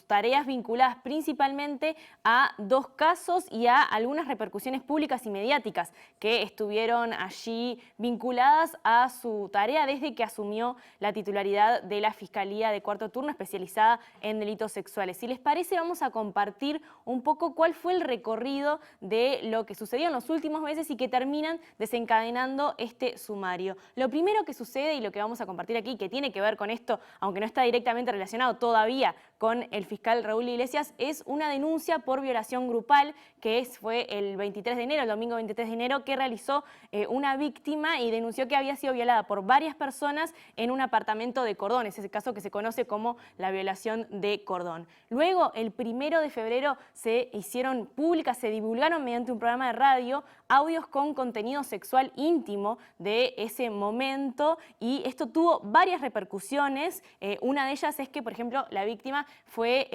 tareas vinculadas principalmente a 2 casos y a algunas repercusiones públicas y mediáticas que estuvieron allí vinculadas a su tarea desde que asumió la titularidad de la Fiscalía de Cuarto Turno especializada en delitos sexuales. Si les parece, vamos a compartir un poco cuál fue el recorrido de lo que sucedió en los últimos meses y que terminan desencadenando este sumario. Lo primero que sucede y lo que vamos a compartir aquí, que tiene que ver con esto, aunque no está directamente relacionado todavía con el fiscal Raúl Iglesias, es una denuncia por violación grupal que fue el 23 de enero, el domingo 23 de enero, que realizó una víctima y denunció que había sido violada por varias personas en un apartamento de Cordón. Es ese caso que se conoce como la violación de Cordón. Luego, el 1 de febrero, se hicieron públicas, se divulgaron mediante un programa de radio audios con contenido sexual íntimo de ese momento y esto tuvo varias repercusiones. Una de ellas es que, por ejemplo, la víctima fue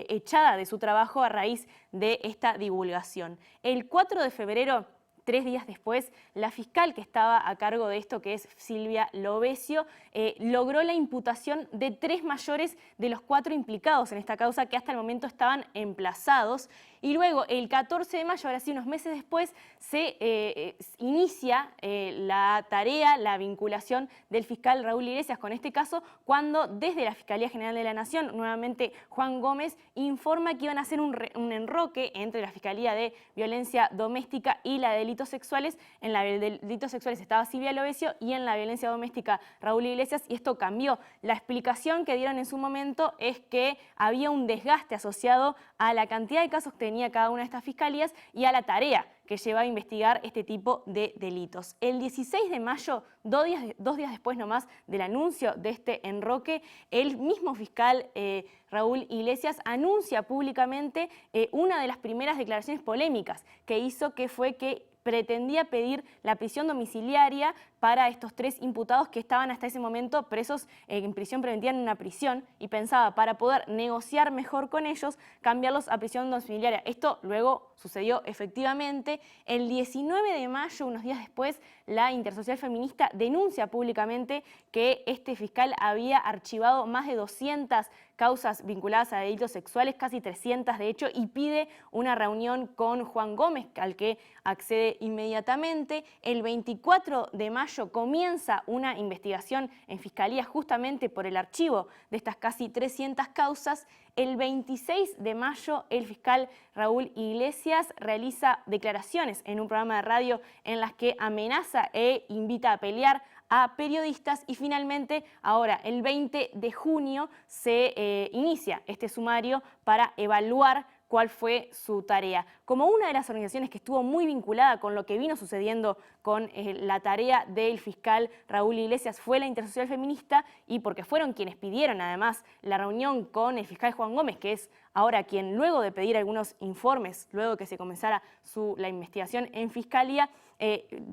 echada de su trabajo a raíz de esta divulgación. El 4 de febrero, 3 días después, la fiscal que estaba a cargo de esto, que es Silvia Lovesio, logró la imputación de 3 mayores de los 4 implicados en esta causa que hasta el momento estaban emplazados. Y luego, el 14 de mayo, ahora sí, unos meses después, se inicia la tarea, la vinculación del fiscal Raúl Iglesias con este caso, cuando desde la Fiscalía General de la Nación, nuevamente Juan Gómez, informa que iban a hacer un enroque entre la Fiscalía de Violencia Doméstica y la de Delitos Sexuales. En la de Delitos Sexuales estaba Silvia Lovesio y en la Violencia Doméstica Raúl Iglesias, y esto cambió. La explicación que dieron en su momento es que había un desgaste asociado a la cantidad de casos que tenía cada una de estas fiscalías y a la tarea que lleva a investigar este tipo de delitos. El 16 de mayo, 2 días después nomás del anuncio de este enroque, el mismo fiscal Raúl Iglesias anuncia públicamente una de las primeras declaraciones polémicas que hizo, que fue que pretendía pedir la prisión domiciliaria para estos 3 imputados que estaban hasta ese momento presos en prisión preventiva en una prisión, y pensaba, para poder negociar mejor con ellos, cambiarlos a prisión domiciliaria. Esto luego sucedió efectivamente. El 19 de mayo, unos días después, la Intersocial Feminista denuncia públicamente que este fiscal había archivado más de 200 causas vinculadas a delitos sexuales, casi 300 de hecho, y pide una reunión con Juan Gómez, al que accede inmediatamente. El 24 de mayo comienza una investigación en Fiscalía justamente por el archivo de estas casi 300 causas. El 26 de mayo el fiscal Raúl Iglesias realiza declaraciones en un programa de radio en las que amenaza e invita a pelear a periodistas, y finalmente ahora el 20 de junio se inicia este sumario para evaluar cuál fue su tarea. Como una de las organizaciones que estuvo muy vinculada con lo que vino sucediendo con la tarea del fiscal Raúl Iglesias fue la Intersocial Feminista, y porque fueron quienes pidieron además la reunión con el fiscal Juan Gómez, que es ahora quien, luego de pedir algunos informes, luego que se comenzara la investigación en Fiscalía,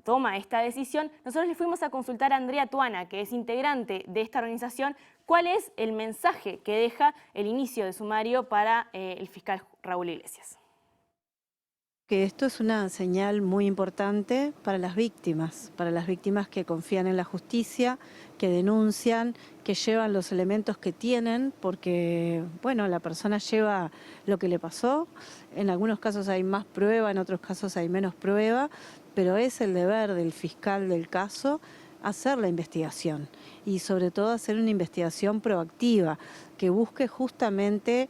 toma esta decisión. Nosotros le fuimos a consultar a Andrea Tuana, que es integrante de esta organización, cuál es el mensaje que deja el inicio de sumario para el fiscal Raúl Iglesias. Que esto es una señal muy importante para las víctimas que confían en la justicia, que denuncian, que llevan los elementos que tienen, porque bueno, la persona lleva lo que le pasó, en algunos casos hay más prueba, en otros casos hay menos prueba, pero es el deber del fiscal del caso hacer la investigación y sobre todo hacer una investigación proactiva que busque justamente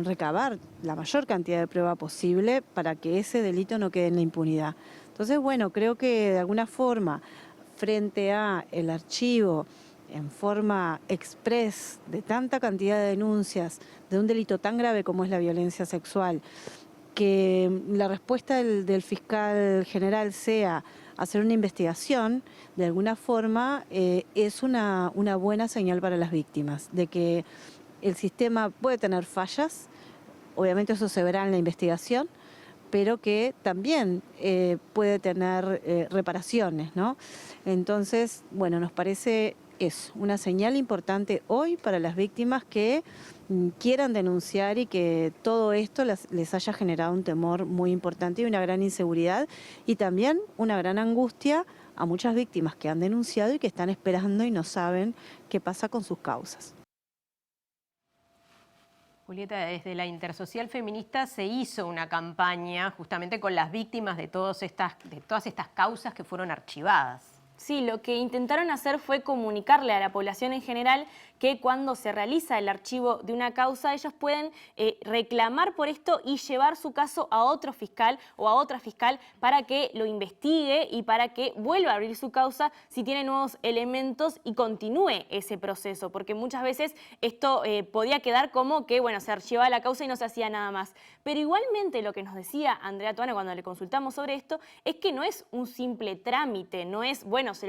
recabar la mayor cantidad de prueba posible para que ese delito no quede en la impunidad. Entonces, bueno, creo que de alguna forma, frente a el archivo en forma express de tanta cantidad de denuncias de un delito tan grave como es la violencia sexual, que la respuesta del fiscal general sea hacer una investigación, de alguna forma es una buena señal para las víctimas, de que el sistema puede tener fallas, obviamente eso se verá en la investigación, pero que también puede tener reparaciones, ¿no? Entonces, bueno, nos parece eso, una señal importante hoy para las víctimas que quieran denunciar y que todo esto les haya generado un temor muy importante y una gran inseguridad y también una gran angustia a muchas víctimas que han denunciado y que están esperando y no saben qué pasa con sus causas. Julieta, desde la Intersocial Feminista se hizo una campaña justamente con las víctimas de todas estas causas que fueron archivadas. Sí, lo que intentaron hacer fue comunicarle a la población en general que cuando se realiza el archivo de una causa, ellos pueden reclamar por esto y llevar su caso a otro fiscal o a otra fiscal para que lo investigue y para que vuelva a abrir su causa si tiene nuevos elementos y continúe ese proceso, porque muchas veces esto podía quedar como que, bueno, se archivaba la causa y no se hacía nada más. Pero igualmente lo que nos decía Andrea Tuana cuando le consultamos sobre esto es que no es un simple trámite, no es, bueno, se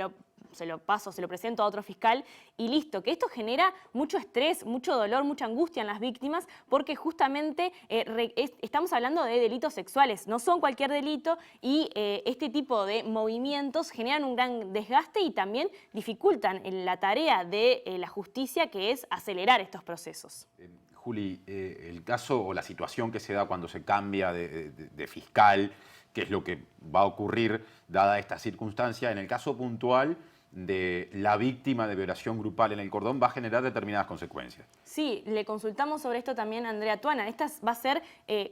lo presento a otro fiscal y listo, que esto genera mucho estrés, mucho dolor, mucha angustia en las víctimas porque justamente estamos hablando de delitos sexuales, no son cualquier delito y este tipo de movimientos generan un gran desgaste y también dificultan la tarea de la justicia, que es acelerar estos procesos. Juli, el caso o la situación que se da cuando se cambia de fiscal, que es lo que va a ocurrir dada esta circunstancia, en el caso puntual de la víctima de violación grupal en el Cordón va a generar determinadas consecuencias. Sí, le consultamos sobre esto también a Andrea Tuana. Esta va a ser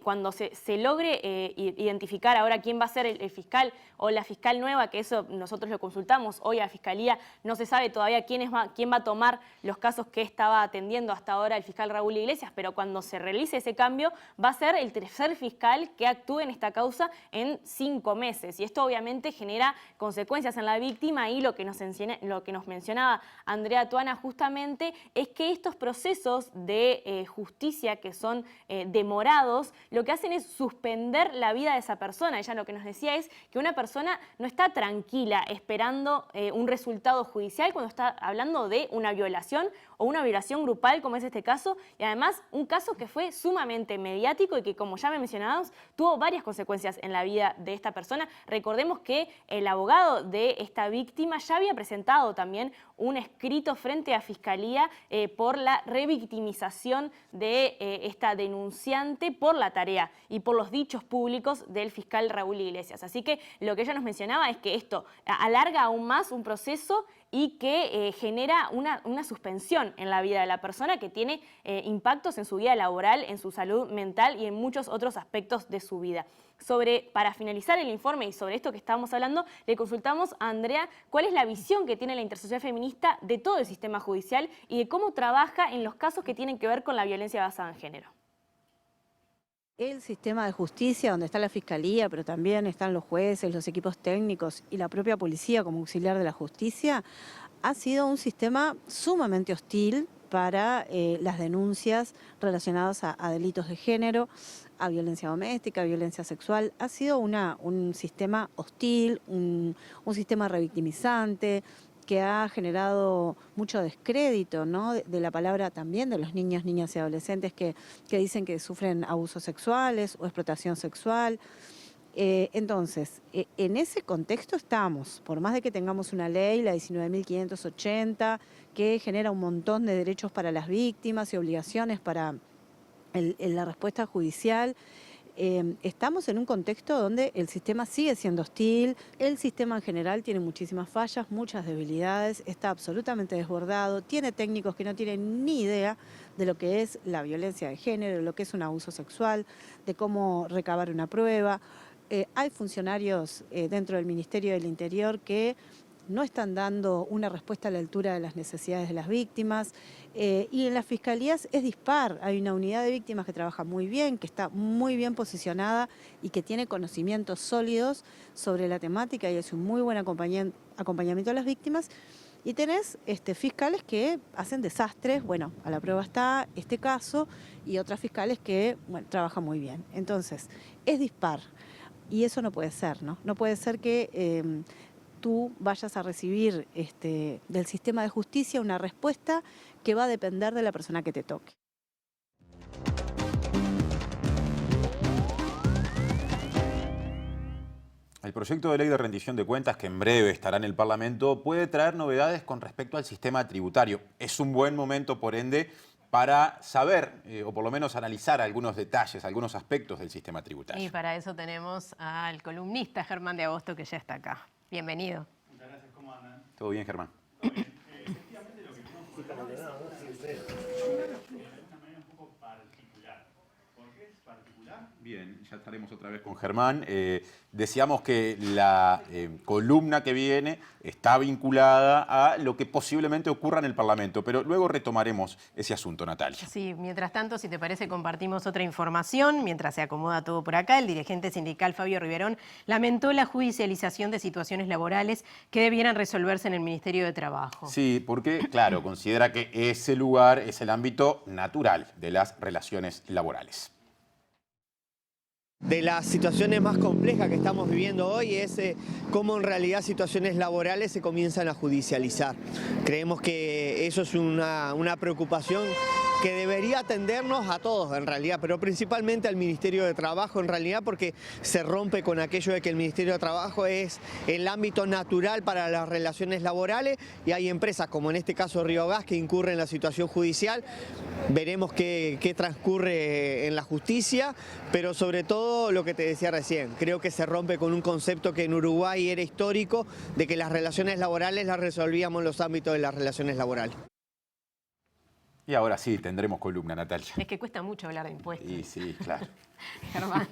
cuando se logre identificar ahora quién va a ser el fiscal o la fiscal nueva, que eso nosotros lo consultamos. Hoy a la Fiscalía no se sabe todavía quién va a tomar los casos que estaba atendiendo hasta ahora el fiscal Raúl Iglesias, pero cuando se realice ese cambio va a ser el tercer fiscal que actúe en esta causa en 5 meses. Y esto obviamente genera consecuencias en la víctima y lo que nos mencionaba Andrea Tuana justamente es que estos procesos de justicia que son demorados, lo que hacen es suspender la vida de esa persona. Ella lo que nos decía es que una persona no está tranquila esperando un resultado judicial cuando está hablando de una violación o una violación grupal, como es este caso, y además un caso que fue sumamente mediático y que, como ya mencionábamos, tuvo varias consecuencias en la vida de esta persona. Recordemos que el abogado de esta víctima ya había presentado también un escrito frente a Fiscalía por la revictimización de esta denunciante por la tarea y por los dichos públicos del fiscal Raúl Iglesias. Así que lo que ella nos mencionaba es que esto alarga aún más un proceso y que genera una suspensión en la vida de la persona que tiene impactos en su vida laboral, en su salud mental y en muchos otros aspectos de su vida. Para finalizar el informe y sobre esto que estábamos hablando, le consultamos a Andrea cuál es la visión que tiene la Intersocial Feminista de todo el sistema judicial y de cómo trabaja en los casos que tienen que ver con la violencia basada en género. El sistema de justicia, donde está la Fiscalía, pero también están los jueces, los equipos técnicos y la propia policía como auxiliar de la justicia, ha sido un sistema sumamente hostil para las denuncias relacionadas a delitos de género, a violencia doméstica, a violencia sexual. Ha sido un sistema hostil, un sistema revictimizante, que ha generado mucho descrédito, ¿no? de la palabra también de los niños, niñas y adolescentes que dicen que sufren abusos sexuales o explotación sexual. Entonces, en ese contexto estamos, por más de que tengamos una ley, la 19.580, que genera un montón de derechos para las víctimas y obligaciones para la respuesta judicial, estamos en un contexto donde el sistema sigue siendo hostil, el sistema en general tiene muchísimas fallas, muchas debilidades, está absolutamente desbordado, tiene técnicos que no tienen ni idea de lo que es la violencia de género, de lo que es un abuso sexual, de cómo recabar una prueba. Hay funcionarios dentro del Ministerio del Interior que no están dando una respuesta a la altura de las necesidades de las víctimas, y en las fiscalías es dispar. Hay una unidad de víctimas que trabaja muy bien, que está muy bien posicionada y que tiene conocimientos sólidos sobre la temática y hace un muy buen acompañamiento a las víctimas. Y tenés fiscales que hacen desastres, bueno, a la prueba está este caso, y otras fiscales que trabajan muy bien. Entonces, es dispar, y eso no puede ser, ¿no? No puede ser que tú vayas a recibir del sistema de justicia una respuesta que va a depender de la persona que te toque. El proyecto de ley de rendición de cuentas, que en breve estará en el Parlamento, puede traer novedades con respecto al sistema tributario. Es un buen momento, por ende, para saber, o por lo menos analizar algunos detalles, algunos aspectos del sistema tributario. Y para eso tenemos al columnista Germán de Agosto, que ya está acá. Bienvenido. Muchas gracias, ¿cómo andan? ¿Todo bien, Germán? Todo bien. Efectivamente lo que tenemos por delante es de alguna manera un poco particular. ¿Por qué es particular? Bien, ya estaremos otra vez con Germán. Decíamos que la columna que viene está vinculada a lo que posiblemente ocurra en el Parlamento, pero luego retomaremos ese asunto, Natalia. Sí, mientras tanto, si te parece, compartimos otra información. Mientras se acomoda todo por acá, el dirigente sindical Fabio Riverón lamentó la judicialización de situaciones laborales que debieran resolverse en el Ministerio de Trabajo. Sí, porque, claro, considera que ese lugar es el ámbito natural de las relaciones laborales. De las situaciones más complejas que estamos viviendo hoy es cómo en realidad situaciones laborales se comienzan a judicializar. Creemos que eso es una preocupación que debería atendernos a todos en realidad, pero principalmente al Ministerio de Trabajo en realidad, porque se rompe con aquello de que el Ministerio de Trabajo es el ámbito natural para las relaciones laborales, y hay empresas como en este caso Río Gas que incurren en la situación judicial. Veremos qué transcurre en la justicia, pero sobre todo lo que te decía recién, creo que se rompe con un concepto que en Uruguay era histórico, de que las relaciones laborales las resolvíamos en los ámbitos de las relaciones laborales. Y ahora sí, tendremos columna, Natalia. Es que cuesta mucho hablar de impuestos. Y sí, claro. Germán.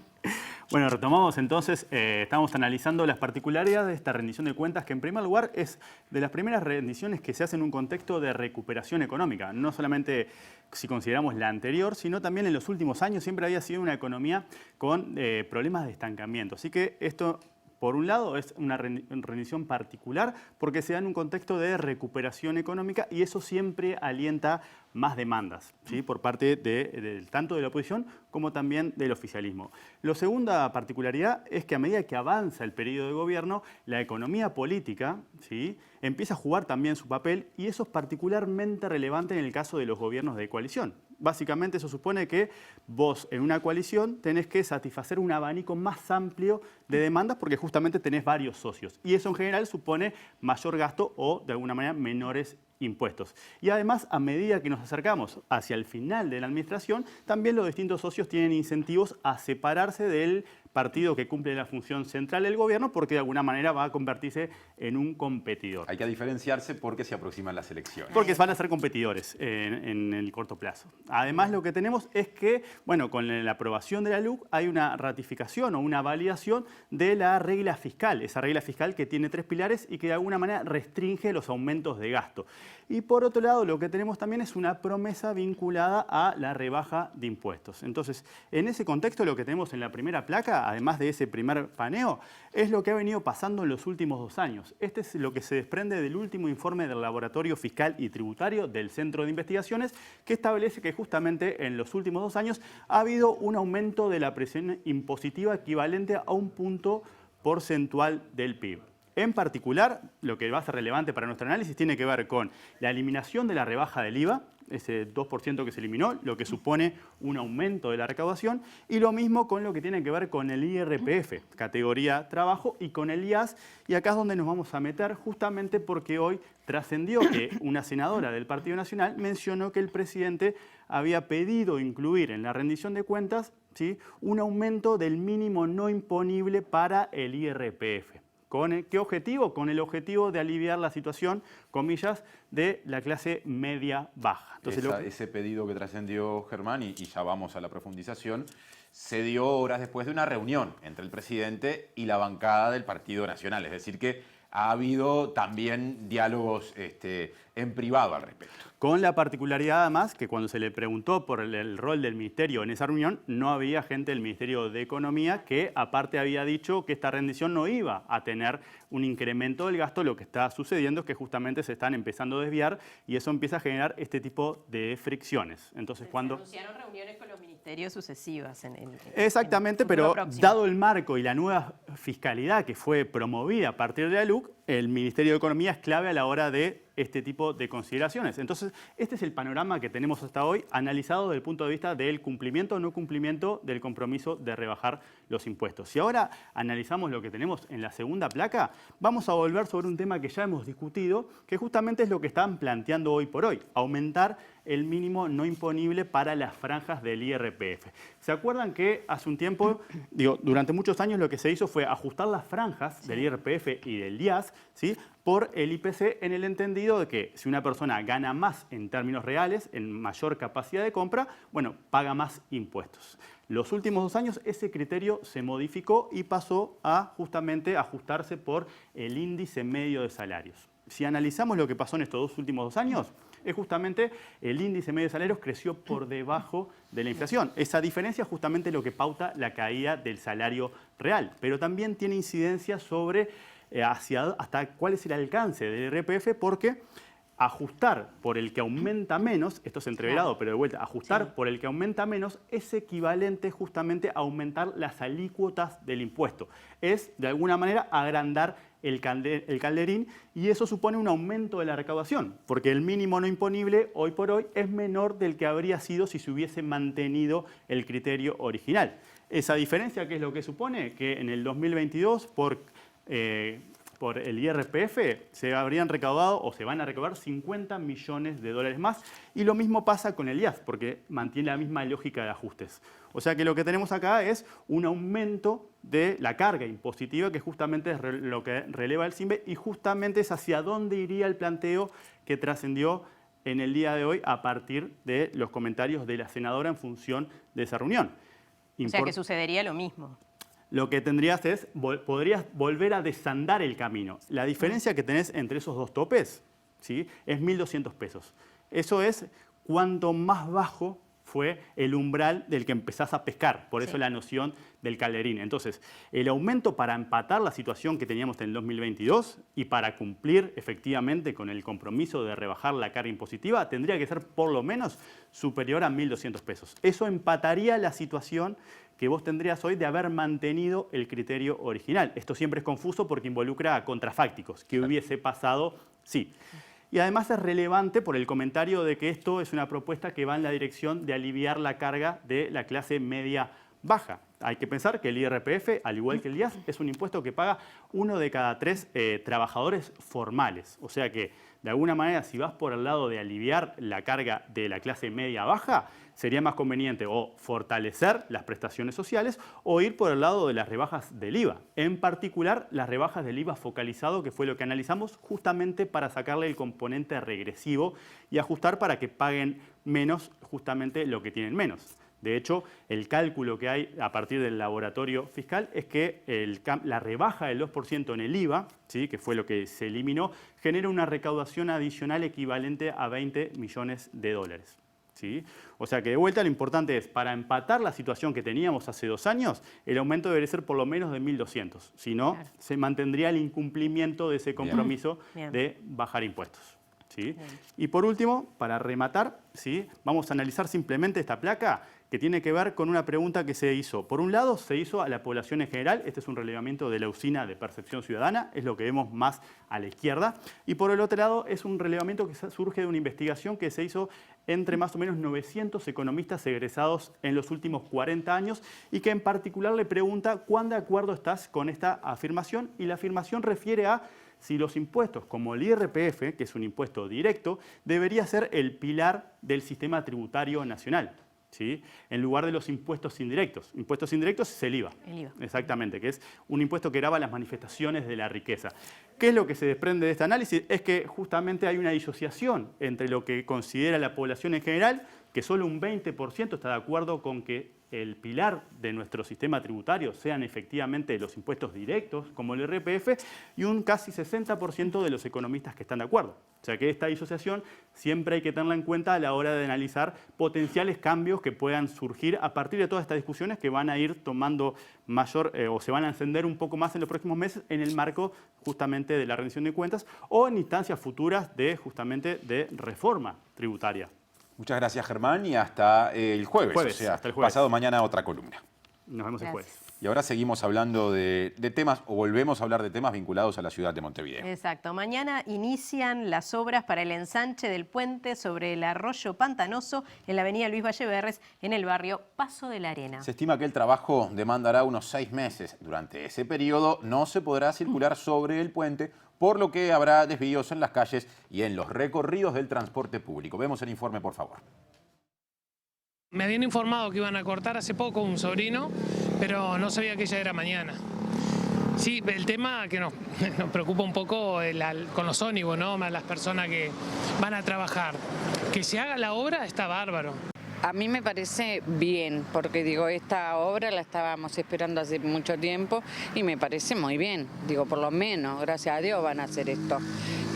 Bueno, retomamos entonces, estamos analizando las particularidades de esta rendición de cuentas, que en primer lugar es de las primeras rendiciones que se hacen en un contexto de recuperación económica. No solamente si consideramos la anterior, sino también en los últimos años siempre había sido una economía con problemas de estancamiento. Así que esto, por un lado, es una rendición particular porque se da en un contexto de recuperación económica, y eso siempre alienta más demandas, ¿sí? Por parte tanto de la oposición como también del oficialismo. La segunda particularidad es que a medida que avanza el periodo de gobierno, la economía política, ¿sí?, empieza a jugar también su papel, y eso es particularmente relevante en el caso de los gobiernos de coalición. Básicamente eso supone que vos en una coalición tenés que satisfacer un abanico más amplio de demandas porque justamente tenés varios socios, y eso en general supone mayor gasto o de alguna manera menores impuestos. Y además, a medida que nos acercamos hacia el final de la administración, también los distintos socios tienen incentivos a separarse del partido que cumple la función central del gobierno, porque de alguna manera va a convertirse en un competidor. Hay que diferenciarse porque se aproximan las elecciones. Porque van a ser competidores en el corto plazo. Además, lo que tenemos es que, bueno, con la aprobación de la LUC hay una ratificación o una validación de la regla fiscal, esa regla fiscal que tiene 3 pilares y que de alguna manera restringe los aumentos de gasto. Y por otro lado, lo que tenemos también es una promesa vinculada a la rebaja de impuestos. Entonces, en ese contexto, lo que tenemos en la primera placa, además de ese primer paneo, es lo que ha venido pasando en los últimos 2 años. Este es lo que se desprende del último informe del Laboratorio Fiscal y Tributario del Centro de Investigaciones, que establece que justamente en los últimos 2 años ha habido un aumento de la presión impositiva equivalente a 1 punto porcentual del PIB. En particular, lo que va a ser relevante para nuestro análisis tiene que ver con la eliminación de la rebaja del IVA, ese 2% que se eliminó, lo que supone un aumento de la recaudación, y lo mismo con lo que tiene que ver con el IRPF, categoría trabajo, y con el IAS, y acá es donde nos vamos a meter justamente porque hoy trascendió que una senadora del Partido Nacional mencionó que el presidente había pedido incluir en la rendición de cuentas, ¿sí?, un aumento del mínimo no imponible para el IRPF. ¿Con qué objetivo? Con el objetivo de aliviar la situación, comillas, de la clase media-baja. Entonces, ese pedido que trascendió, Germán, y ya vamos a la profundización, se dio horas después de una reunión entre el presidente y la bancada del Partido Nacional. Es decir, que ha habido también diálogos en privado al respecto. Con la particularidad además que cuando se le preguntó por el rol del Ministerio en esa reunión, no había gente del Ministerio de Economía que aparte había dicho que esta rendición no iba a tener un incremento del gasto. Lo que está sucediendo es que justamente se están empezando a desviar y eso empieza a generar este tipo de fricciones. Entonces, cuando se anunciaron reuniones con los ministerios sucesivas. Exactamente, pero dado el marco y la nueva fiscalidad que fue promovida a partir de la LUC, el Ministerio de Economía es clave a la hora de este tipo de consideraciones. Entonces, este es el panorama que tenemos hasta hoy, analizado desde el punto de vista del cumplimiento o no cumplimiento del compromiso de rebajar los impuestos. Si ahora analizamos lo que tenemos en la segunda placa, vamos a volver sobre un tema que ya hemos discutido, que justamente es lo que están planteando hoy por hoy, aumentar el mínimo no imponible para las franjas del IRPF. ¿Se acuerdan que hace un tiempo, durante muchos años lo que se hizo fue ajustar las franjas del IRPF y del IAS, ¿sí?, por el IPC, en el entendido de que si una persona gana más en términos reales, en mayor capacidad de compra, bueno, paga más impuestos. Los últimos 2 años ese criterio se modificó y pasó a justamente ajustarse por el índice medio de salarios. Si analizamos lo que pasó en estos 2 últimos 2 años, es justamente el índice medio de salarios creció por debajo de la inflación. Esa diferencia es justamente lo que pauta la caída del salario real, pero también tiene incidencia sobre hasta cuál es el alcance del IRPF, porque ajustar por el que aumenta menos, esto es entreverado, pero de vuelta, ajustar por el que aumenta menos es equivalente justamente a aumentar las alícuotas del impuesto. Es, de alguna manera, agrandar el calderín y eso supone un aumento de la recaudación, porque el mínimo no imponible hoy por hoy es menor del que habría sido si se hubiese mantenido el criterio original. Esa diferencia, ¿qué es lo que supone? Que en el 2022, por el IRPF se habrían recaudado o se van a recaudar 50 millones de dólares más. Y lo mismo pasa con el IAS, porque mantiene la misma lógica de ajustes. O sea que lo que tenemos acá es un aumento de la carga impositiva, que justamente es lo que releva el CIMBE, y justamente es hacia dónde iría el planteo que trascendió en el día de hoy a partir de los comentarios de la senadora en función de esa reunión. O sea que sucedería lo mismo. Lo que tendrías es, podrías volver a desandar el camino. La diferencia que tenés entre esos 2 topes, ¿sí?, es 1.200 pesos. Eso es cuanto más bajo fue el umbral del que empezás a pescar. Por eso la noción del calderín. Entonces, el aumento para empatar la situación que teníamos en el 2022 y para cumplir efectivamente con el compromiso de rebajar la carga impositiva tendría que ser por lo menos superior a 1.200 pesos. Eso empataría la situación que vos tendrías hoy de haber mantenido el criterio original. Esto siempre es confuso porque involucra a contrafácticos. ¿Qué hubiese pasado? Sí. Y además es relevante por el comentario de que esto es una propuesta que va en la dirección de aliviar la carga de la clase media-baja. Hay que pensar que el IRPF, al igual que el IAS, es un impuesto que paga 1 de cada 3 trabajadores formales. O sea que, de alguna manera, si vas por el lado de aliviar la carga de la clase media-baja, sería más conveniente o fortalecer las prestaciones sociales o ir por el lado de las rebajas del IVA. En particular, las rebajas del IVA focalizado, que fue lo que analizamos justamente para sacarle el componente regresivo y ajustar para que paguen menos justamente lo que tienen menos. De hecho, el cálculo que hay a partir del laboratorio fiscal es que la rebaja del 2% en el IVA, ¿sí?, que fue lo que se eliminó, genera una recaudación adicional equivalente a 20 millones de dólares. ¿Sí? O sea que de vuelta lo importante es, para empatar la situación que teníamos hace 2 años, el aumento debería ser por lo menos de 1.200. Si no, se mantendría el incumplimiento de ese compromiso de bajar impuestos. ¿Sí? Y por último, para rematar, ¿sí?, vamos a analizar simplemente esta placa que tiene que ver con una pregunta que se hizo. Por un lado, se hizo a la población en general. Este es un relevamiento de la usina de percepción ciudadana, es lo que vemos más a la izquierda. Y por el otro lado, es un relevamiento que surge de una investigación que se hizo entre más o menos 900 economistas egresados en los últimos 40 años y que en particular le pregunta cuán de acuerdo estás con esta afirmación, y la afirmación refiere a si los impuestos como el IRPF, que es un impuesto directo, debería ser el pilar del sistema tributario nacional, ¿sí? En lugar de los impuestos indirectos. Impuestos indirectos es el IVA. El IVA. Exactamente, que es un impuesto que grava las manifestaciones de la riqueza. ¿Qué es lo que se desprende de este análisis? Es que justamente hay una disociación entre lo que considera la población en general, que solo un 20% está de acuerdo con que el pilar de nuestro sistema tributario sean efectivamente los impuestos directos, como el IRPF, y un casi 60% de los economistas que están de acuerdo. O sea que esta disociación siempre hay que tenerla en cuenta a la hora de analizar potenciales cambios que puedan surgir a partir de todas estas discusiones que van a ir tomando mayor o se van a encender un poco más en los próximos meses en el marco justamente de la rendición de cuentas o en instancias futuras de justamente de reforma tributaria. Muchas gracias, Germán, y hasta el jueves, o sea, hasta el jueves. Pasado mañana otra columna. Nos vemos el jueves. Y ahora seguimos hablando de temas, o volvemos a hablar de temas vinculados a la ciudad de Montevideo. Exacto. Mañana inician las obras para el ensanche del puente sobre el arroyo Pantanoso en la avenida Luis Valleverres, en el barrio Paso de la Arena. Se estima que el trabajo demandará unos 6 meses. Durante ese periodo no se podrá circular sobre el puente, por lo que habrá desvíos en las calles y en los recorridos del transporte público. Vemos el informe, por favor. Me habían informado que iban a cortar hace poco un sobrino, pero no sabía que ya era mañana. Sí, el tema que nos preocupa un poco con los ónibus, ¿no? Las personas que van a trabajar. Que se haga la obra está bárbaro. A mí me parece bien, porque digo, esta obra la estábamos esperando hace mucho tiempo y me parece muy bien. Digo, por lo menos, gracias a Dios van a hacer esto.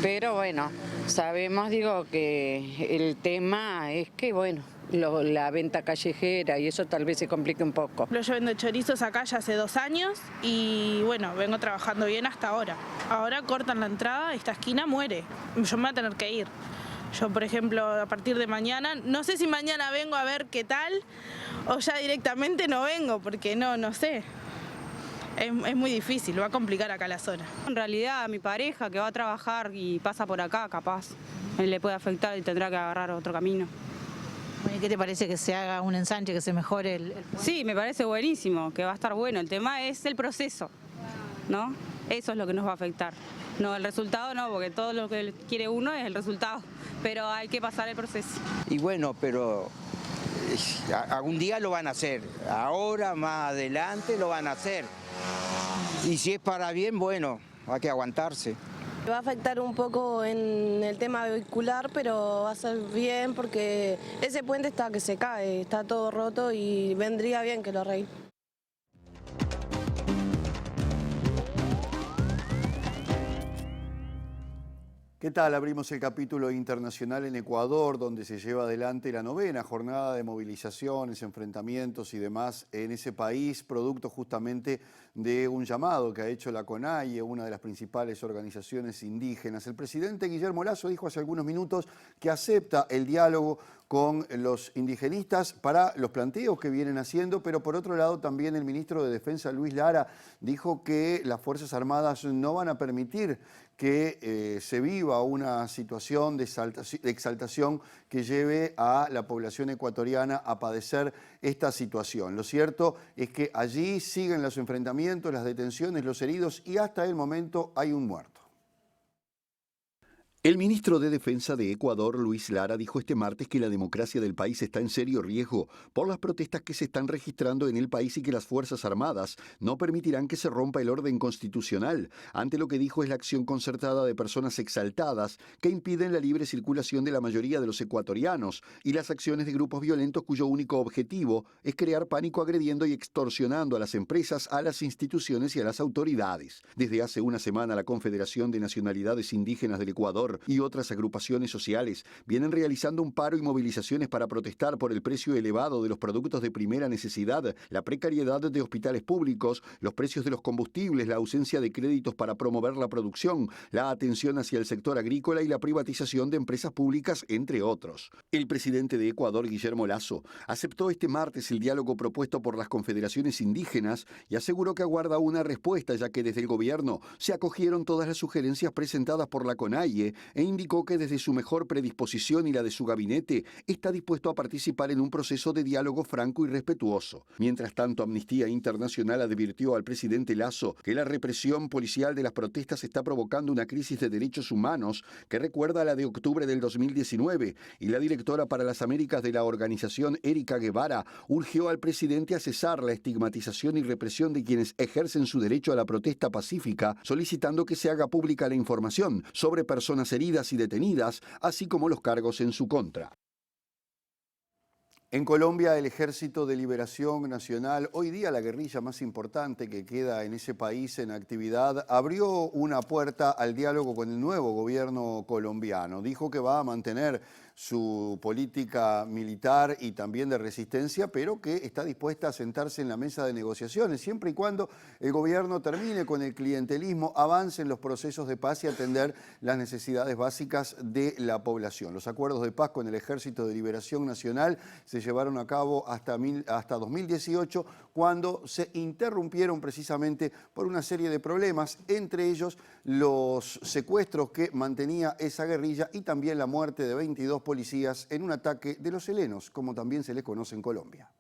Pero bueno, sabemos, digo, que el tema es que, bueno, la venta callejera y eso tal vez se complique un poco. Yo vendo chorizos acá ya hace 2 años y bueno, vengo trabajando bien hasta ahora. Ahora cortan la entrada, esta esquina muere. Yo me voy a tener que ir. Yo, por ejemplo, a partir de mañana, no sé si mañana vengo a ver qué tal o ya directamente no vengo, porque no sé. Es muy difícil, va a complicar acá la zona. En realidad, a mi pareja que va a trabajar y pasa por acá, capaz, le puede afectar y tendrá que agarrar otro camino. ¿Y qué te parece que se haga un ensanche, que se mejore el puente? Sí, me parece buenísimo, que va a estar bueno. El tema es el proceso, ¿no? Eso es lo que nos va a afectar. No, el resultado no, porque todo lo que quiere uno es el resultado, pero hay que pasar el proceso. Y bueno, pero algún día lo van a hacer, ahora, más adelante lo van a hacer. Y si es para bien, bueno, hay que aguantarse. Va a afectar un poco en el tema vehicular, pero va a ser bien porque ese puente está que se cae, está todo roto y vendría bien que lo arreglen. ¿Qué tal? Abrimos el capítulo internacional en Ecuador, donde se lleva adelante la 9ª jornada de movilizaciones, enfrentamientos y demás en ese país, producto justamente de un llamado que ha hecho la CONAIE, una de las principales organizaciones indígenas. El presidente Guillermo Lasso dijo hace algunos minutos que acepta el diálogo con los indigenistas para los planteos que vienen haciendo, pero por otro lado también el ministro de Defensa, Luis Lara, dijo que las Fuerzas Armadas no van a permitir que se viva una situación de exaltación que lleve a la población ecuatoriana a padecer esta situación. Lo cierto es que allí siguen los enfrentamientos, las detenciones, los heridos y hasta el momento hay un muerto. El ministro de Defensa de Ecuador, Luis Lara, dijo este martes que la democracia del país está en serio riesgo por las protestas que se están registrando en el país y que las Fuerzas Armadas no permitirán que se rompa el orden constitucional, ante lo que dijo es la acción concertada de personas exaltadas que impiden la libre circulación de la mayoría de los ecuatorianos y las acciones de grupos violentos cuyo único objetivo es crear pánico agrediendo y extorsionando a las empresas, a las instituciones y a las autoridades. Desde hace una semana la Confederación de Nacionalidades Indígenas del Ecuador Trabajador y otras agrupaciones sociales vienen realizando un paro y movilizaciones para protestar por el precio elevado de los productos de primera necesidad, la precariedad de hospitales públicos, los precios de los combustibles, la ausencia de créditos para promover la producción, la atención hacia el sector agrícola y la privatización de empresas públicas, entre otros. El presidente de Ecuador, Guillermo Lasso, aceptó este martes el diálogo propuesto por las confederaciones indígenas y aseguró que aguarda una respuesta, ya que desde el gobierno se acogieron todas las sugerencias presentadas por la CONAIE e indicó que desde su mejor predisposición y la de su gabinete está dispuesto a participar en un proceso de diálogo franco y respetuoso. Mientras tanto, Amnistía Internacional advirtió al presidente Lasso que la represión policial de las protestas está provocando una crisis de derechos humanos que recuerda a la de octubre del 2019, y la directora para las Américas de la organización, Erika Guevara, urgió al presidente a cesar la estigmatización y represión de quienes ejercen su derecho a la protesta pacífica, solicitando que se haga pública la información sobre personas heridas y detenidas, así como los cargos en su contra. En Colombia, el Ejército de Liberación Nacional, hoy día la guerrilla más importante que queda en ese país en actividad, abrió una puerta al diálogo con el nuevo gobierno colombiano. Dijo que va a mantener su política militar y también de resistencia, pero que está dispuesta a sentarse en la mesa de negociaciones, siempre y cuando el gobierno termine con el clientelismo, avance en los procesos de paz y atender las necesidades básicas de la población. Los acuerdos de paz con el Ejército de Liberación Nacional se llevaron a cabo hasta 2018, cuando se interrumpieron precisamente por una serie de problemas, entre ellos los secuestros que mantenía esa guerrilla y también la muerte de 22 policías en un ataque de los helenos, como también se les conoce en Colombia.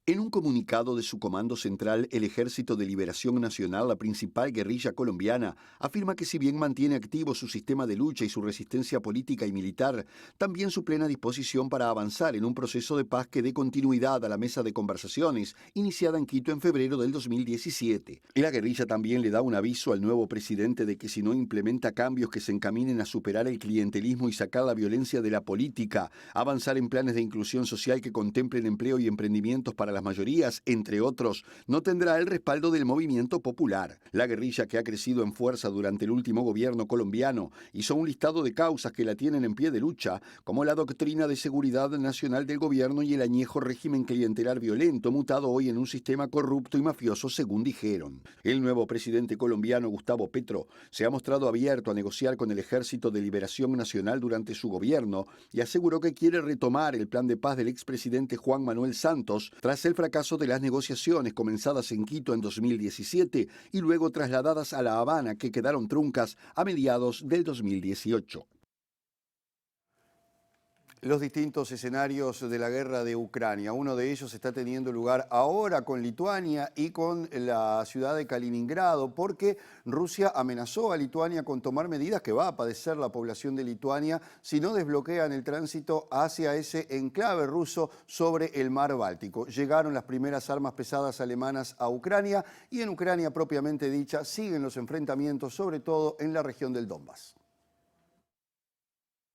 En un comunicado de su comando central, el Ejército de Liberación Nacional, la principal guerrilla colombiana, afirma que si bien mantiene activo su sistema de lucha y su resistencia política y militar, también su plena disposición para avanzar en un proceso de paz que dé continuidad a la mesa de conversaciones iniciada en Quito en febrero del 2017. La guerrilla también le da un aviso al nuevo presidente de que si no implementa cambios que se encaminen a superar el clientelismo y sacar la violencia de la política, avanzar en planes de inclusión social que contemplen empleo y emprendimientos para las mayorías, entre otros, no tendrá el respaldo del movimiento popular. La guerrilla, que ha crecido en fuerza durante el último gobierno colombiano, hizo un listado de causas que la tienen en pie de lucha, como la doctrina de seguridad nacional del gobierno y el añejo régimen clientelar violento, mutado hoy en un sistema corrupto y mafioso, según dijeron. El nuevo presidente colombiano, Gustavo Petro, se ha mostrado abierto a negociar con el Ejército de Liberación Nacional durante su gobierno y aseguró que quiere retomar el plan de paz del expresidente Juan Manuel Santos tras el fracaso de las negociaciones comenzadas en Quito en 2017 y luego trasladadas a La Habana, que quedaron truncas a mediados del 2018. Los distintos escenarios de la guerra de Ucrania. Uno de ellos está teniendo lugar ahora con Lituania y con la ciudad de Kaliningrado, porque Rusia amenazó a Lituania con tomar medidas que va a padecer la población de Lituania si no desbloquean el tránsito hacia ese enclave ruso sobre el mar Báltico. Llegaron las primeras armas pesadas alemanas a Ucrania y en Ucrania propiamente dicha siguen los enfrentamientos, sobre todo en la región del Donbass.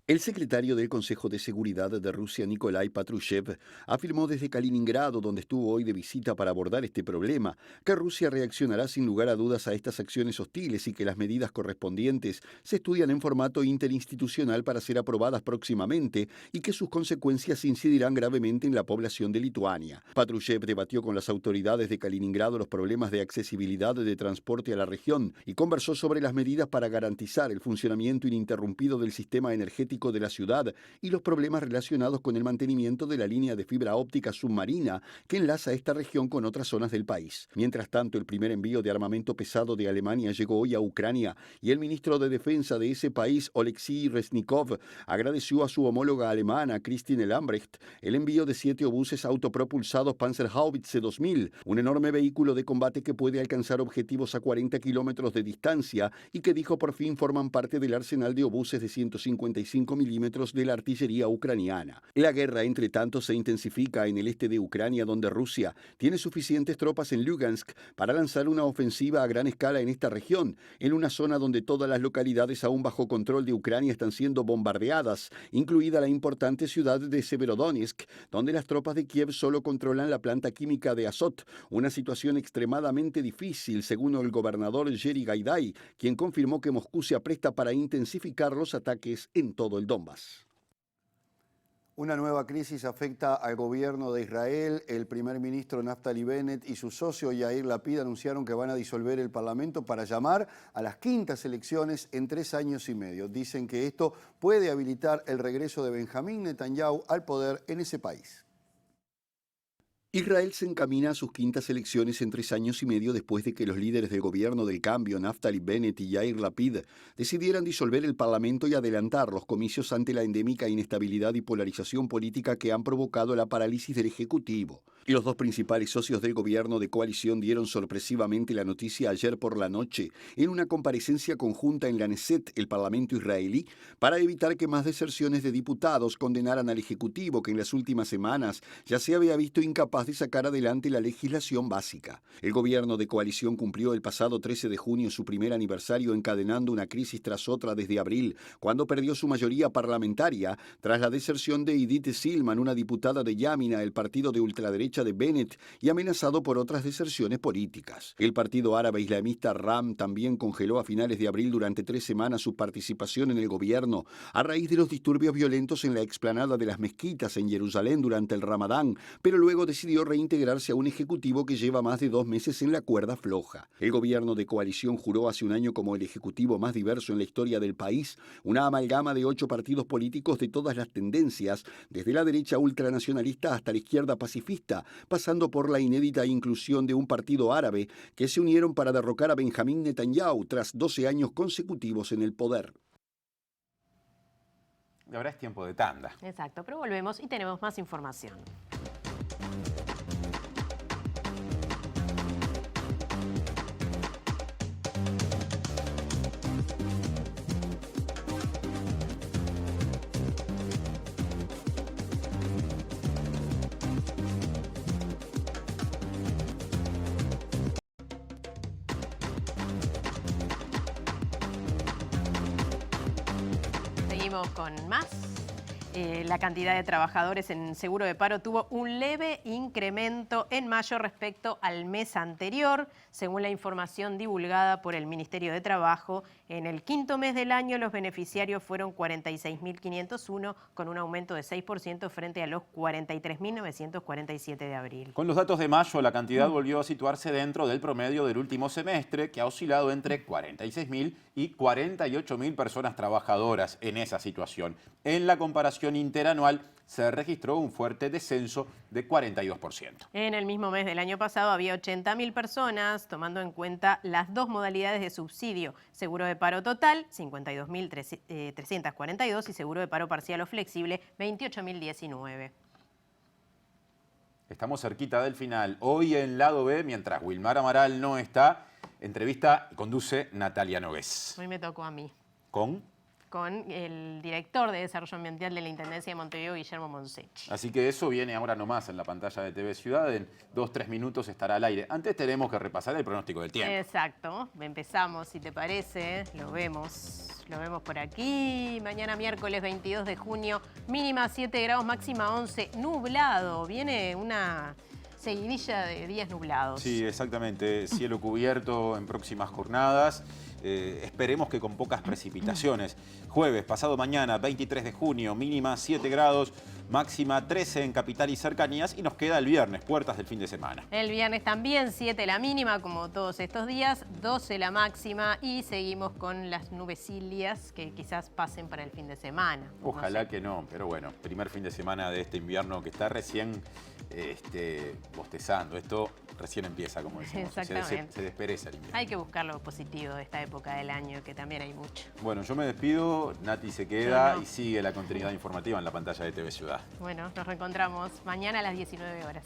El secretario del Consejo de Seguridad de Rusia, Nikolai Patrushev, afirmó desde Kaliningrado, donde estuvo hoy de visita para abordar este problema, que Rusia reaccionará sin lugar a dudas a estas acciones hostiles y que las medidas correspondientes se estudian en formato interinstitucional para ser aprobadas próximamente y que sus consecuencias incidirán gravemente en la población de Lituania. Patrushev debatió con las autoridades de Kaliningrado los problemas de accesibilidad de transporte a la región y conversó sobre las medidas para garantizar el funcionamiento ininterrumpido del sistema energético de la ciudad y los problemas relacionados con el mantenimiento de la línea de fibra óptica submarina que enlaza esta región con otras zonas del país. Mientras tanto, el primer envío de armamento pesado de Alemania llegó hoy a Ucrania y el ministro de Defensa de ese país, Oleksiy Reznikov, agradeció a su homóloga alemana, Christine Lambrecht, el envío de 7 obuses autopropulsados Panzerhaubitze 2000, un enorme vehículo de combate que puede alcanzar objetivos a 40 kilómetros de distancia y que dijo por fin forman parte del arsenal de obuses de 155 5 milímetros de la artillería ucraniana. La guerra, entre tanto, se intensifica en el este de Ucrania, donde Rusia tiene suficientes tropas en Lugansk para lanzar una ofensiva a gran escala en esta región, en una zona donde todas las localidades aún bajo control de Ucrania están siendo bombardeadas, incluida la importante ciudad de Severodonetsk, donde las tropas de Kiev solo controlan la planta química de Azot, una situación extremadamente difícil, según el gobernador Yeri Gaidai, quien confirmó que Moscú se apresta para intensificar los ataques en todo el Donbass. Una nueva crisis afecta al gobierno de Israel. El primer ministro Naftali Bennett y su socio Yair Lapid anunciaron que van a disolver el Parlamento para llamar a las quintas elecciones en 3 años y medio. Dicen que esto puede habilitar el regreso de Benjamín Netanyahu al poder en ese país. Israel se encamina a sus quintas elecciones en 3 años y medio después de que los líderes del gobierno del cambio, Naftali Bennett y Yair Lapid, decidieran disolver el Parlamento y adelantar los comicios ante la endémica inestabilidad y polarización política que han provocado la parálisis del Ejecutivo. Y los dos principales socios del gobierno de coalición dieron sorpresivamente la noticia ayer por la noche en una comparecencia conjunta en la Knesset, el Parlamento israelí, para evitar que más deserciones de diputados condenaran al Ejecutivo, que en las últimas semanas ya se había visto incapaz de sacar adelante la legislación básica. El gobierno de coalición cumplió el pasado 13 de junio su primer aniversario, encadenando una crisis tras otra desde abril, cuando perdió su mayoría parlamentaria tras la deserción de Idit Silman, una diputada de Yamina, el partido de ultraderecha de Bennett, y amenazado por otras deserciones políticas. El partido árabe islamista RAM también congeló a finales de abril durante 3 semanas su participación en el gobierno a raíz de los disturbios violentos en la explanada de las mezquitas en Jerusalén durante el Ramadán, pero luego decidió reintegrarse a un ejecutivo que lleva más de 2 meses en la cuerda floja. El gobierno de coalición juró hace un año como el ejecutivo más diverso en la historia del país, una amalgama de 8 partidos políticos de todas las tendencias, desde la derecha ultranacionalista hasta la izquierda pacifista, pasando por la inédita inclusión de un partido árabe que se unieron para derrocar a Benjamín Netanyahu tras 12 años consecutivos en el poder. Y ahora es tiempo de tanda. Exacto, pero volvemos y tenemos más información. Seguimos con más. La cantidad de trabajadores en seguro de paro tuvo un leve incremento en mayo respecto al mes anterior, según la información divulgada por el Ministerio de Trabajo. En el quinto mes del año los beneficiarios fueron 46.501, con un aumento de 6% frente a los 43.947 de abril. Con los datos de mayo, la cantidad volvió a situarse dentro del promedio del último semestre, que ha oscilado entre 46.000 y 48.000 personas trabajadoras en esa situación. En la comparación interanual se registró un fuerte descenso de 42%. En el mismo mes del año pasado había 80.000 personas, tomando en cuenta las 2 modalidades de subsidio: seguro de paro total, 52.342, y seguro de paro parcial o flexible, 28.019. Estamos cerquita del final. Hoy en Lado B, mientras Wilmar Amaral no está, entrevista y conduce Natalia Nogués. Hoy me tocó a mí. ¿Con el director de Desarrollo Ambiental de la Intendencia de Montevideo, Guillermo Monsechi. Así que eso viene ahora nomás en la pantalla de TV Ciudad. En 2-3 minutos estará al aire. Antes tenemos que repasar el pronóstico del tiempo. Exacto. Empezamos, si te parece. Lo vemos por aquí. Mañana miércoles 22 de junio, mínima 7 grados, máxima 11. Nublado. Viene una seguidilla de días nublados. Sí, exactamente. Cielo cubierto en próximas jornadas. Esperemos que con pocas precipitaciones. Jueves, pasado mañana, 23 de junio, mínima 7 grados, máxima 13 en capital y cercanías, y nos queda el viernes, puertas del fin de semana. El viernes también 7 la mínima, como todos estos días, 12 la máxima, y seguimos con las nubecillas que quizás pasen para el fin de semana. Ojalá que no, pero bueno, primer fin de semana de este invierno que está recién bostezando. Esto recién empieza, como decimos. Exactamente. Se despereza el invierno. Hay que buscar lo positivo de esta época del año, que también hay mucho. Bueno, yo me despido, Nati se queda y sigue la continuidad informativa en la pantalla de TV Ciudad. Bueno, nos reencontramos mañana a las 19 horas.